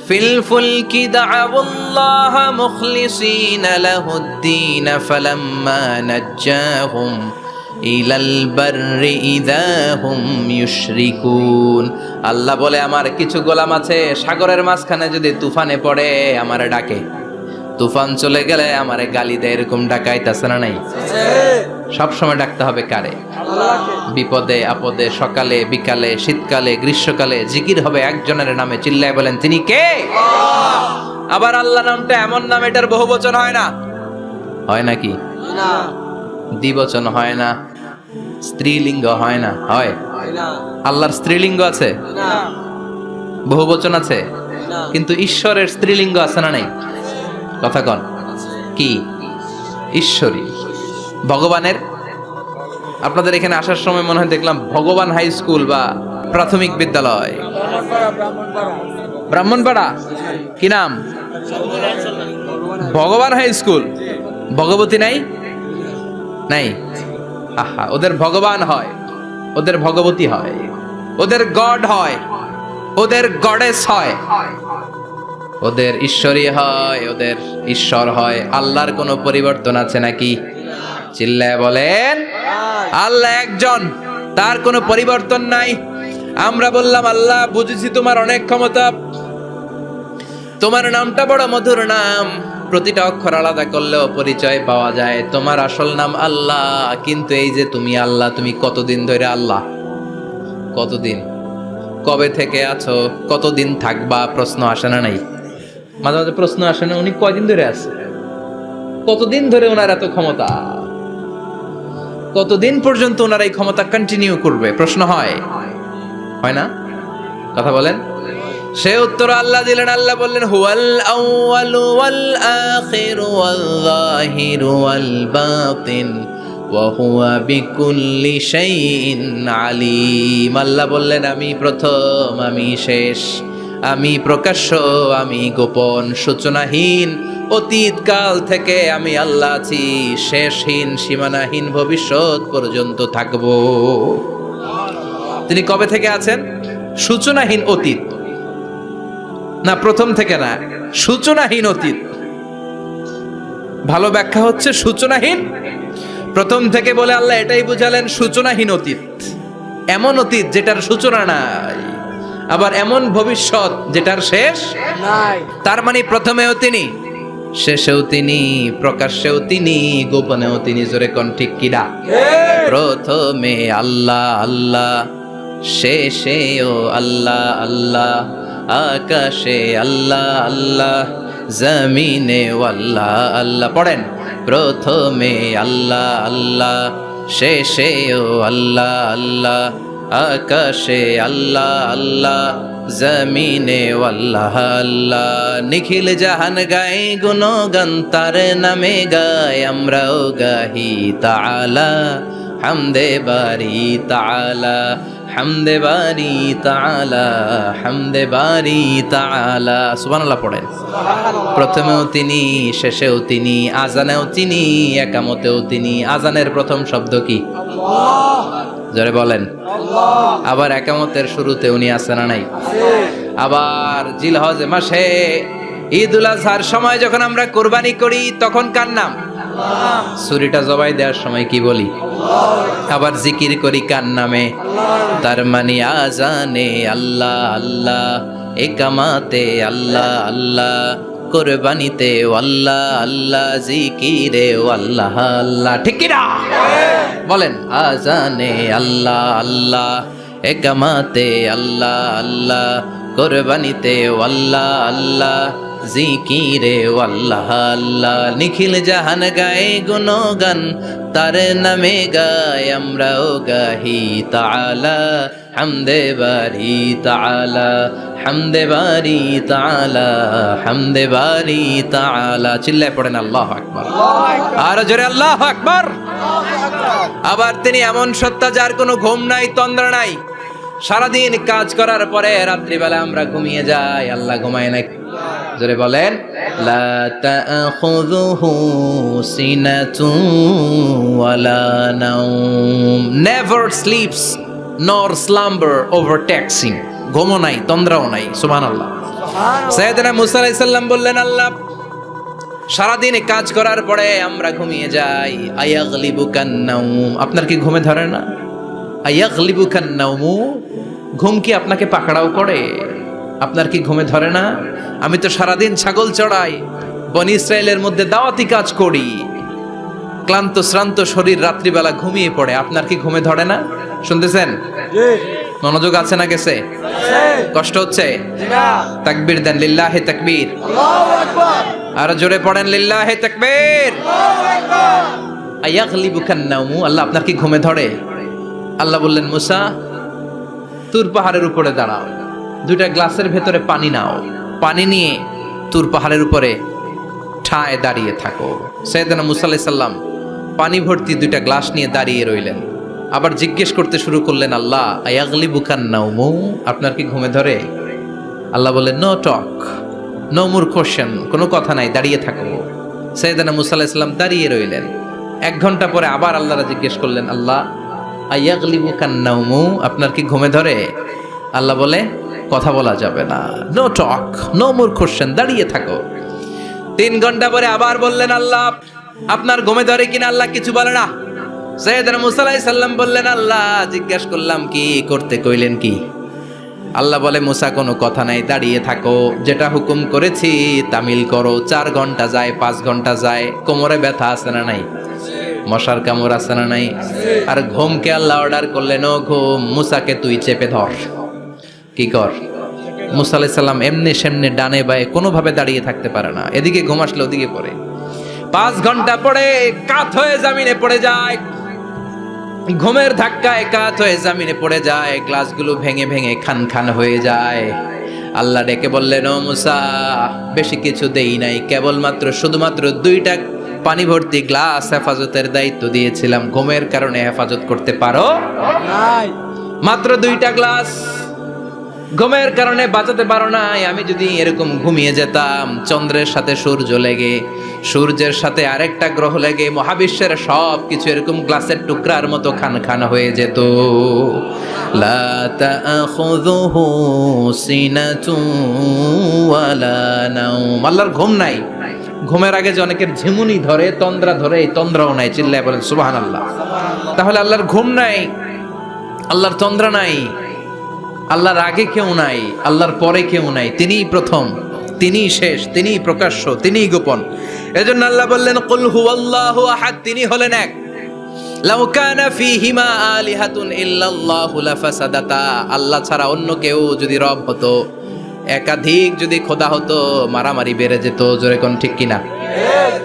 ফিল ফুলকি দা'আউল্লাহ মুখলিসিনা লাহুদ্দিন ফালাম্মা নাজ্জাহুম ইলাল বাররি ইযা হুম ইউশরিকুন আল্লাহ বলে আমার কিছু গোলাম আছে সাগরের মাঝখানে যদি তুফানে পড়ে আমারে ডাকে তুফান চলে গেলে আমারে গালি দেয় এরকম ডাকাইতাছে না নাই সব সময় ডাকতে হবে কারে আল্লাহকে বিপদে আপদে সকালে বিকালে শীতকালে গ্রীষ্মকালে জিকির হবে একজনের নামে চিল্লায় বলেন তিনি কে আবার আল্লাহ নামটা এমন নাম এটার বহুবচন হয় না হয় নাকি না দ্বিবচন হয় না স্ত্রীলিঙ্গ হয় না হয় না আল্লাহর স্ত্রীলিঙ্গ আছে না বহুবচন আছে না কিন্তু ঈশ্বরের স্ত্রীলিঙ্গ আছে না নাই কথা কন কি ঈশ্বরী ভগবানের আপনাদের এখানে আসার সময় মনে হয় দেখলাম ভগবান হাই স্কুল বা প্রাথমিক বিদ্যালয় ব্রাহ্মণপাড়া কি নাম ভগবান হাই স্কুল ভগবতী নাই নাই আহা ওদের ভগবান হয় ওদের ভগবতী হয় ওদের গড হয় ওদের গডেস হয় ওদের ঈশ্বরী হয় ওদের ঈশ্বর হয় আল্লাহর কোনো পরিবর্তন আছে নাকি চিল্লায় বলেন আল্লাহ একজন, তার কোনো পরিবর্তন নাই। আমরা বললাম আল্লাহ বুঝেছি তোমার অনেক ক্ষমতা, তোমার নামটা বড় মধুর নাম, প্রতিটা অক্ষর আলাদা করলেও পরিচয় পাওয়া যায়। তোমার আসল নাম আল্লাহ, কিন্তু এই যে তুমি আল্লাহ, তুমি কতদিন ধরে আল্লাহ? কতদিন? কবে থেকে আছো? কতদিন থাকবা? প্রশ্ন আসে না? নাই মাঝে মাঝে প্রশ্ন আসে না, উনি কয়দিন ধরে আছে? কতদিন ধরে ওনার এত ক্ষমতা? কতদিন পর্যন্ত ওনার এই ক্ষমতা কন্টিনিউ করবে? প্রশ্ন হয় না? কথা বলেন। সে উত্তর আল্লাহ দিলেন। আল্লাহ বললেন হুয়াল আউয়ালু ওয়াল আখিরু ওয়াল যাহিরু ওয়াল বাতিন ওয়া হুয়া বিকুল্লি শাইইন আলিম। আল্লাহ বললেন আমি প্রথম, আমি শেষ, আমি প্রকাশ্য, আমি গোপন, সূচনাহীন, অতীত কাল থেকে আমি আল্লাহ আছি, শেষহীন, সীমানাহীন, ভবিষ্যৎ পর্যন্ত থাকব। তিনি কবে থেকে আছেন? সূচনাহীন অতীত না, প্রথম থেকে না, সূচনাহীন অতীত। ভালো ব্যাখ্যা হচ্ছে সূচনাহীন প্রথম থেকে বলে আল্লাহ এটাই বুঝালেন সূচনাহীন অতীত। এমন অতীত যেটার সূচনা নাই, আবার এমন ভবিষ্যৎ যেটার শেষ নাই। তার মানে প্রথমেও তিনি, শেষেও তিনি, প্রকাশ্যেও তিনি, গোপনেও তিনি। জোরে কোন ঠিক কিনা? প্রথমে আল্লাহ আল্লাহ, শেষেও আল্লাহ আল্লাহ, আকাশে আল্লাহ আল্লাহ, জমিনে আল্লাহ আল্লাহ। পড়েন প্রথমে আল্লাহ আল্লাহ, শেষেও আল্লাহ আল্লাহ, আকাশে আল্লাহ আল্লাহ, জমিনে আল্লাহ আল্লাহ। নিখিল জাহান গায় গুণগান, তার নামে গায় আমরাও গাহি তাআলা, হামদে বারি তাআলা, হামদে বারি তাআলা, হামদে বারি তাআলা। সুবহানাল্লাহ পড়েন। প্রথমেও তিনি, শেষেও তিনি, আজানেও তিনি, একামতেও তিনি। আজানের প্রথম শব্দ কি? জোরে বলেন। আবার একামতের শুরুতে উনি আছেন না নাই? আবার জিলহজ মাসে ঈদুল আজহার সময় যখন আমরা কোরবানি করি তখন কার নাম? ছুরিটা জবাই দেওয়ার সময় কি বলি? আবার জিকির করি কার নামে? তার মানে আজানে আল্লাহ আল্লাহ, একামাতে আল্লাহ আল্লাহ, কোরবানিতে আল্লাহ আল্লাহ, জিকিরে আল্লাহ আল্লাহ। ঠিক কি না? বলেন আজানে আল্লাহ আল্লাহ, একামাতে আল্লাহ আল্লাহ, কোরবানিতে আল্লাহ আল্লাহ, জিকিরে আল্লাহ আল্লাহ। নিখিল জাহান গায়ে গুণগান, তার নামে গায় আমরাও গাহি তাআলা, হামদে বারি তাআলা, হামদে বারি তাআলা, হামদে বারি তাআলা। চিল্লায় পড়েন আল্লাহু আকবার। আর জোরে আল্লাহু আকবার। আবার তিনি এমন সত্তা যার কোনো ঘুম নাই, তন্দ্রা নাই। সারাদিন কাজ করার পরে রাত্রিবেলা আমরা ঘুমিয়ে যাই, আল্লাহ ঘুমায় না। জোরে বলেন লা তাখুযুহু সিনাতুন ওয়ালা নাওম, নেভার স্লিপস নর স্লাম্বার ওভারটেকস হিম। ঘুমও নাই, তন্দ্রাও নাই। সুবহানাল্লাহ। সাইয়েদনা মুসা আলাইহিস সালাম বললেন আল্লাহ সারাদিন কাজ করার পরে আমরা ঘুমিয়ে যাই, আয়াগলিবুকান নাওম, আপনার কি ঘুমে ধরে না? আয়াগলিবুকান নাওমু, ঘুম কি আপনাকে পাকড়াও করে? আপনার কি ঘুমে ধরে না? আমি তো সারাদিন ছাগল চড়াই, বনি ইসরায়েলের মধ্যে দাওয়াতি কাজ করি, ক্লান্ত শ্রান্ত শরীর রাত্রিবেলা ঘুমিয়ে পড়ে, আপনার কি ঘুমে ধরে না? শুনতেছেন? মনোযোগ আছে না গেছে? কষ্ট হচ্ছে? তাকবীর দেন, লিল্লাহি তাকবীর। আর জোরে পড়েন লিল্লাহি তাকবীর। আয়াগলিবুকান নাওমু, আল্লাহ আপনার কি ঘুমে ধরে? আল্লাহ বললেন মুসা তুর পাহাড়ের উপরে দাঁড়াও, দুইটা গ্লাসের ভেতরে পানি নাও, পানি নিয়ে তুর পাহাড়ের উপরে ঠায় দাঁড়িয়ে থাকো। সাইয়েদনা মুসা আলাইহিস সালাম পানি ভর্তি দুইটা গ্লাস নিয়ে দাঁড়িয়ে রইলেন। আবার জিজ্ঞেস করতে শুরু করলেন আল্লাহ আয়াগলিবুকান নাওমু, আপনার কি ঘুমে ধরে? আল্লাহ বললেন no talk, no more question, কোনো কথা নাই, দাঁড়িয়ে থাকো। সাইয়েদনা মুসা আলাইহিস সালাম দাঁড়িয়ে রইলেন। 1 ঘন্টা পরে আবার আল্লাহরা জিজ্ঞেস করলেন আল্লাহ আয়াগলিবুকান নাওমু, আপনার কি ঘুমে ধরে? আল্লাহ বলে কথা বলা যাবে না, no talk, no more question, দাঁড়িয়ে থাকো। 3 ঘন্টা পরে আবার বললেন আল্লাহ আপনার ঘুমে ধরে কিনা আল্লাহ কিছু বলে না। সাইয়েদনা মুসা আলাইহিস সালাম বললেন, আল্লাহ জিজ্ঞেস করলাম কি করতে কইলেন কি? আল্লাহ বলে, মুসা কোনো কথা নাই, দাঁড়িয়ে থাকো, যেটা হুকুম করেছি তামিল করো। 4 ঘন্টা যায়, 5 ঘন্টা যায়, কোমরে ব্যথা আছে না নাই? মশার কামড় আছে না নাই? আর ঘুমকে আল্লাহ অর্ডার করলেন, ও ঘুম, মুসাকে তুই চেপে ধর, কি কর। মুসা আলাইহিস সালাম এমনি সেমনি ডানে বায়ে কোনোভাবে দাঁড়িয়ে থাকতে পারে না, এদিকে ঘুম আসলে ওদিকে পড়ে। 5 ঘন্টা পরে কাত হয়ে জমিনে পড়ে যায়, ঘুমের ধাক্কায় কাত হয়ে জমিনে পড়ে যায়, গ্লাসগুলো ভেঙে ভেঙে খান খান হয়ে যায়। আল্লাহ ডেকে বললেন, ও মুসা, বেশি কিছু দেই নাই, কেবলমাত্র শুধুমাত্র 2টা পানি ভর্তি গ্লাস হেফাজতের দায়িত্ব দিয়েছিলাম, ঘুমের কারণে হেফাজত করতে পারো নাই। মাত্র 2টা গ্লাস, ঘুমের কারণে বাঁচাতে পারো নাই। আমি যদি এরকম ঘুমিয়ে যেতাম, চন্দ্রের সাথে সূর্য লেগে, সূর্যের সাথে আরেকটা গ্রহ লেগে, মহাবিশ্বের সব কিছু এরকম গ্লাসের টুকরার মতো খান খান হয়ে যেত। লা তাখুযুহু সিনাতুন ওয়ালা নাওম। আল্লাহর ঘুম নাই। ঘুমের আগে যে অনেকের ঝিমুনি ধরে, তন্দ্রা ধরে, এই তন্দ্রাও নাই। চিল্লায় বলেন সুবহানাল্লাহ। তাহলে আল্লাহর ঘুম নাই, আল্লাহর তন্দ্রা নাই, আল্লাহর আগে কেউ নাই, আল্লাহর পরে কেউ নাই। তিনিই প্রথম, তিনিই শেষ, তিনিই প্রকাশ্য, তিনিই গোপন। এজন্য আল্লাহ বললেন, কুল হুয়াল্লাহু আহাদ, তিনি হলেন এক। লাউ কানা ফীহিমা আলিহাতুন ইল্লাল্লাহু লাফাসাদাতা। আল্লাহ ছাড়া অন্য কেউ যদি রব হতো, একাধিক যদি খোদা হতো, মারামারি বেড়ে যেত। জোরে কোন ঠিক কিনা?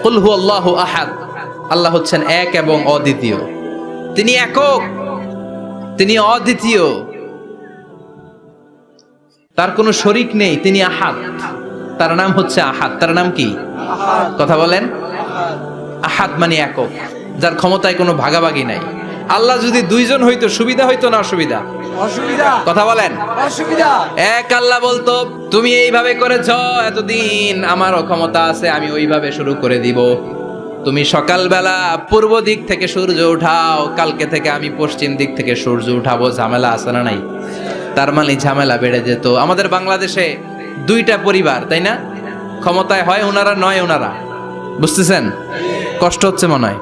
কুল হুয়াল্লাহু আহাদ, আল্লাহ হচ্ছেন এক এবং অদ্বিতীয়। তিনি একক, তিনি অদ্বিতীয়, তার কোনো শরীক নেই, তিনি আহাদ। তার নাম হচ্ছে আহাদ। তার নাম কি? কথা বলেন। আহাদ মানে একক, যার ক্ষমতায় কোনো ভাগাভাগি নাই। আল্লাহ যদি 2 জন হইতো সুবিধা হইতো না অসুবিধা? অসুবিধা। কথা বলেন। অসুবিধা। এক আল্লাহ বলতো, তুমি এইভাবে করেছো এতদিন, আমারও ক্ষমতা আছে, আমি ওইভাবে শুরু করে দিব। তুমি সকালবেলা পূর্ব দিক থেকে সূর্য উঠাও, কালকে থেকে আমি পশ্চিম দিক থেকে সূর্য উঠাবো। ঝামেলা আছে না নাই? তার মানে ঝামেলা বেড়ে যেত। আমাদের বাংলাদেশে 2টা পরিবার, তাই না? ক্ষমতায় হয় ওনারা, নয় ওনারা। বুঝতেছেন? কষ্ট হচ্ছে মনে হয়।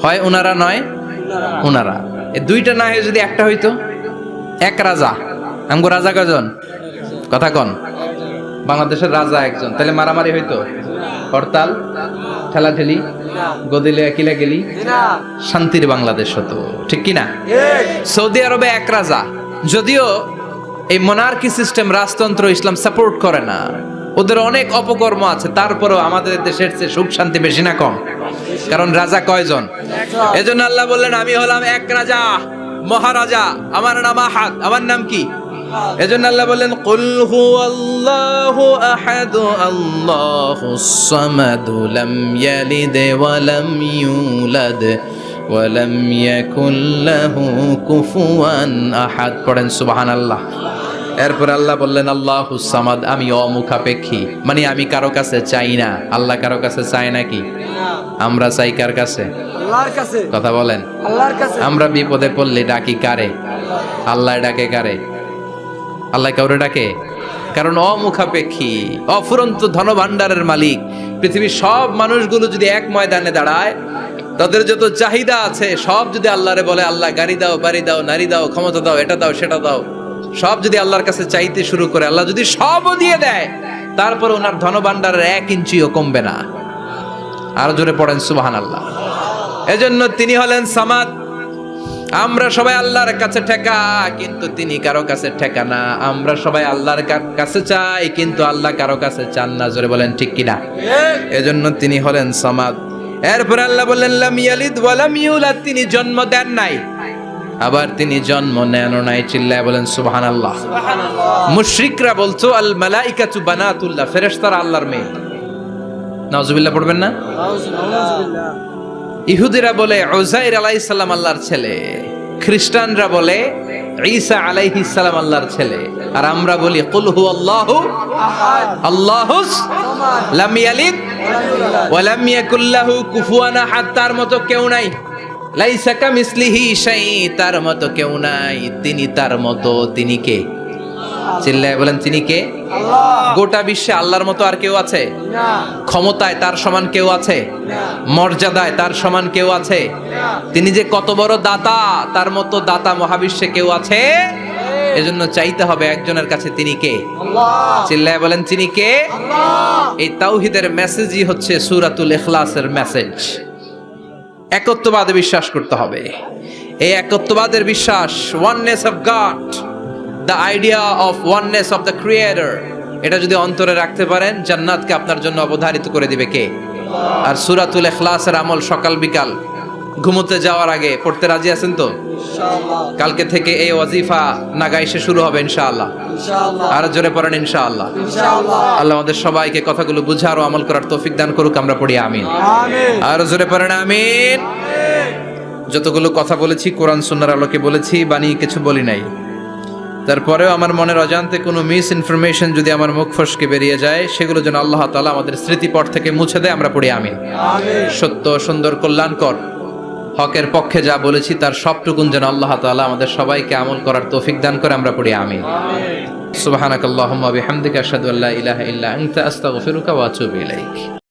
হয় ওনারা, নয় ওনারা। এই 2টা না হয়ে যদি একটা হইতো, এক রাজা। আমগো রাজা কজন? কথা কন। বাংলাদেশের রাজা একজন, তাহলে মারামারি হইতো, হরতাল, ঠেলাঠেলি, গদিলে কিলা গেলি, শান্তির বাংলাদেশ হতো। ঠিক কিনা? সৌদি আরবে এক রাজা, যদিও এই মোনার্কি সিস্টেম, রাজতন্ত্র, ইসলাম সাপোর্ট করে না, ওদের অনেক অপকর্ম আছে, তারপরেও আমাদের দেশের চেয়ে সুখ শান্তি বেশি না কম? কারণ রাজা কয়জন? এজন্য আল্লাহ বললেন, আমি হলাম এক রাজা, মহারাজা, আমার নাম আহাদ। আমার নাম কি? এজন্য আল্লাহ বললেন, কুল হুয়াল্লাহু আহাদ আল্লাহুস সামাদ লাম ইয়ালিদ ওয়া লাম ইউলাদ ওয়া লাম ইয়াকুল লাহু কুফুয়ান আহাদ। পড়েন সুবহানাল্লাহ। এরপর আল্লাহ বললেন, আল্লাহুস সামাদ, আমি অমুখাপেক্ষী, মানে আমি কারো কাছে চাই না। আল্লাহ কারো কাছে চায় নাকি? আমরা চাই কার কাছে? আল্লাহর কাছে। কথা বলেন। আল্লাহর কাছে। আমরা বিপদে পড়লে ডাকি কারে? আল্লাহ ডাকে কারে? আল্লাহ কাউরে ডাকে? কারণ অমুখাপেক্ষী, অফুরন্ত ধনভাণ্ডারের মালিক। পৃথিবীর সব মানুষগুলো যদি এক ময়দানে দাঁড়ায়, তাদের যত চাহিদা আছে সব যদি আল্লাহরে বলে, আল্লাহ গাড়ি দাও, বাড়ি দাও, নারী দাও, ক্ষমতা দাও, এটা দাও, সেটা দাও, সব যদি আল্লাহর কাছে চাইতে শুরু করে, আল্লাহ যদি সবও দিয়ে দেয়, তারপর ওনার ধনভাণ্ডারের 1 ইঞ্চিও কমবে না। আরো জোরে পড়েন সুবহানাল্লাহ। এজন্য তিনি হলেন সামাদ। আমরা সবাই আল্লাহর কাছে ঠেকা, কিন্তু তিনি কারো কাছে ঠেকা না। আমরা সবাই আল্লাহর কাছে চাই, কিন্তু আল্লাহ কারো কাছে চান না। জোরে বলেন ঠিক কিনা? এজন্য তিনি হলেন সামাদ। এরপর আল্লাহ বললেন, লাম ইয়ালিদ ওয়া লাম ইউলাদ, তিনি জন্ম দেন নাই, আবার তিনি জন্ম নেন নাই। চিল্লায় বলেন সুবহানাল্লাহ। মুশরিকরা বলতো, আল মালাইকাতু বানাতুল্লাহ, ফেরেশতারা আল্লাহর মেয়ে। নাউজুবিল্লাহ পড়বেন না? নাউজুবিল্লাহ। ইহুদিরা বলে উযাইর আলাইহিস সালাম আল্লাহর ছেলে, খ্রিস্টানরা বলে ঈসা আলাইহিস সালাম আল্লাহর ছেলে, আর আমরা বলি কুল হুয়াল্লাহু আহাদ। আল্লাহুস লাম ইয়ালিদ ওয়া লাম ইয়াকুল লাহু কুফুয়ান আহাদ। তার মতো কেউ নাই। লাইসা কামিসলিহি শাই, তার মতো কেউ নাই। তিনি তার মতো, তিনি কে? চিল্লায় বলেন তিনি কে? গোটা বিশ্বে আল্লাহর মতো আর কেউ আছে? না ক্ষমতায় তার সমান কেউ আছে? মর্যাদায় তার সমান কেউ আছে? তিনি যে কত বড় দাতা, তার মতো দাতা মহাবিশ্বে কেউ আছে? এজন্য চাইতে হবে একজনের কাছে, তিনি কে? চিল্লায় বলেন তিনি কে? এই তাওহীদের মেসেজই হচ্ছে সূরাতুল ইখলাসের মেসেজ। একত্ববাদে বিশ্বাস করতে হবে। এই একত্ববাদের বিশ্বাস, oneness of god, the idea of oneness of the creator, এটা যদি অন্তরে রাখতে পারেন, জান্নাতকে আপনার জন্য অবধারিত করে দিবে কে? আর সূরাতুল ইখলাসের আমল সকাল বিকাল ঘুমোতে যাওয়ার আগে পড়তে রাজি আছেন তো? ইনশাআল্লাহ কালকে থেকে এই ওয়াজিফা নাগাইশে শুরু হবে ইনশাআল্লাহ। ইনশাআল্লাহ আর জোরে পড়েন ইনশাআল্লাহ। ইনশাআল্লাহ আল্লাহ আমাদের সবাইকে কথাগুলো বুঝার ও আমল করার তৌফিক দান করুক, আমরা পড়ি আমিন। আমিন আর জোরে পড়েন আমিন। যতগুলো কথা বলেছি কোরআন সুন্নাহর আলোকে বলেছি, বানিয়ে কিছু বলি নাই। তারপরেও আমার মনের অজান্তে কোনো মিস ইনফরমেশন যদি আমার মুখ ফসকে বেরিয়ে যায়, সেগুলো যেন আল্লাহ তাআলা আমাদের স্মৃতিপট থেকে মুছে দেয়, আমরা পড়ি আমিন। আমিন সত্য, সুন্দর, কল্যাণকর, হকের পক্ষে যা বলেছি তার সবটুকুন যেন আল্লাহ তাআলা আমাদের সবাইকে আমল করার তৌফিক দান করে, আমরা পড়ি আমিন। সুবহানাকাল্লাহুম্মা বিহামদিকা আশহাদু আল্লা ইলাহা ইল্লা আনতা আস্তাগফিরুকা ওয়া আতুবু ইলাইক।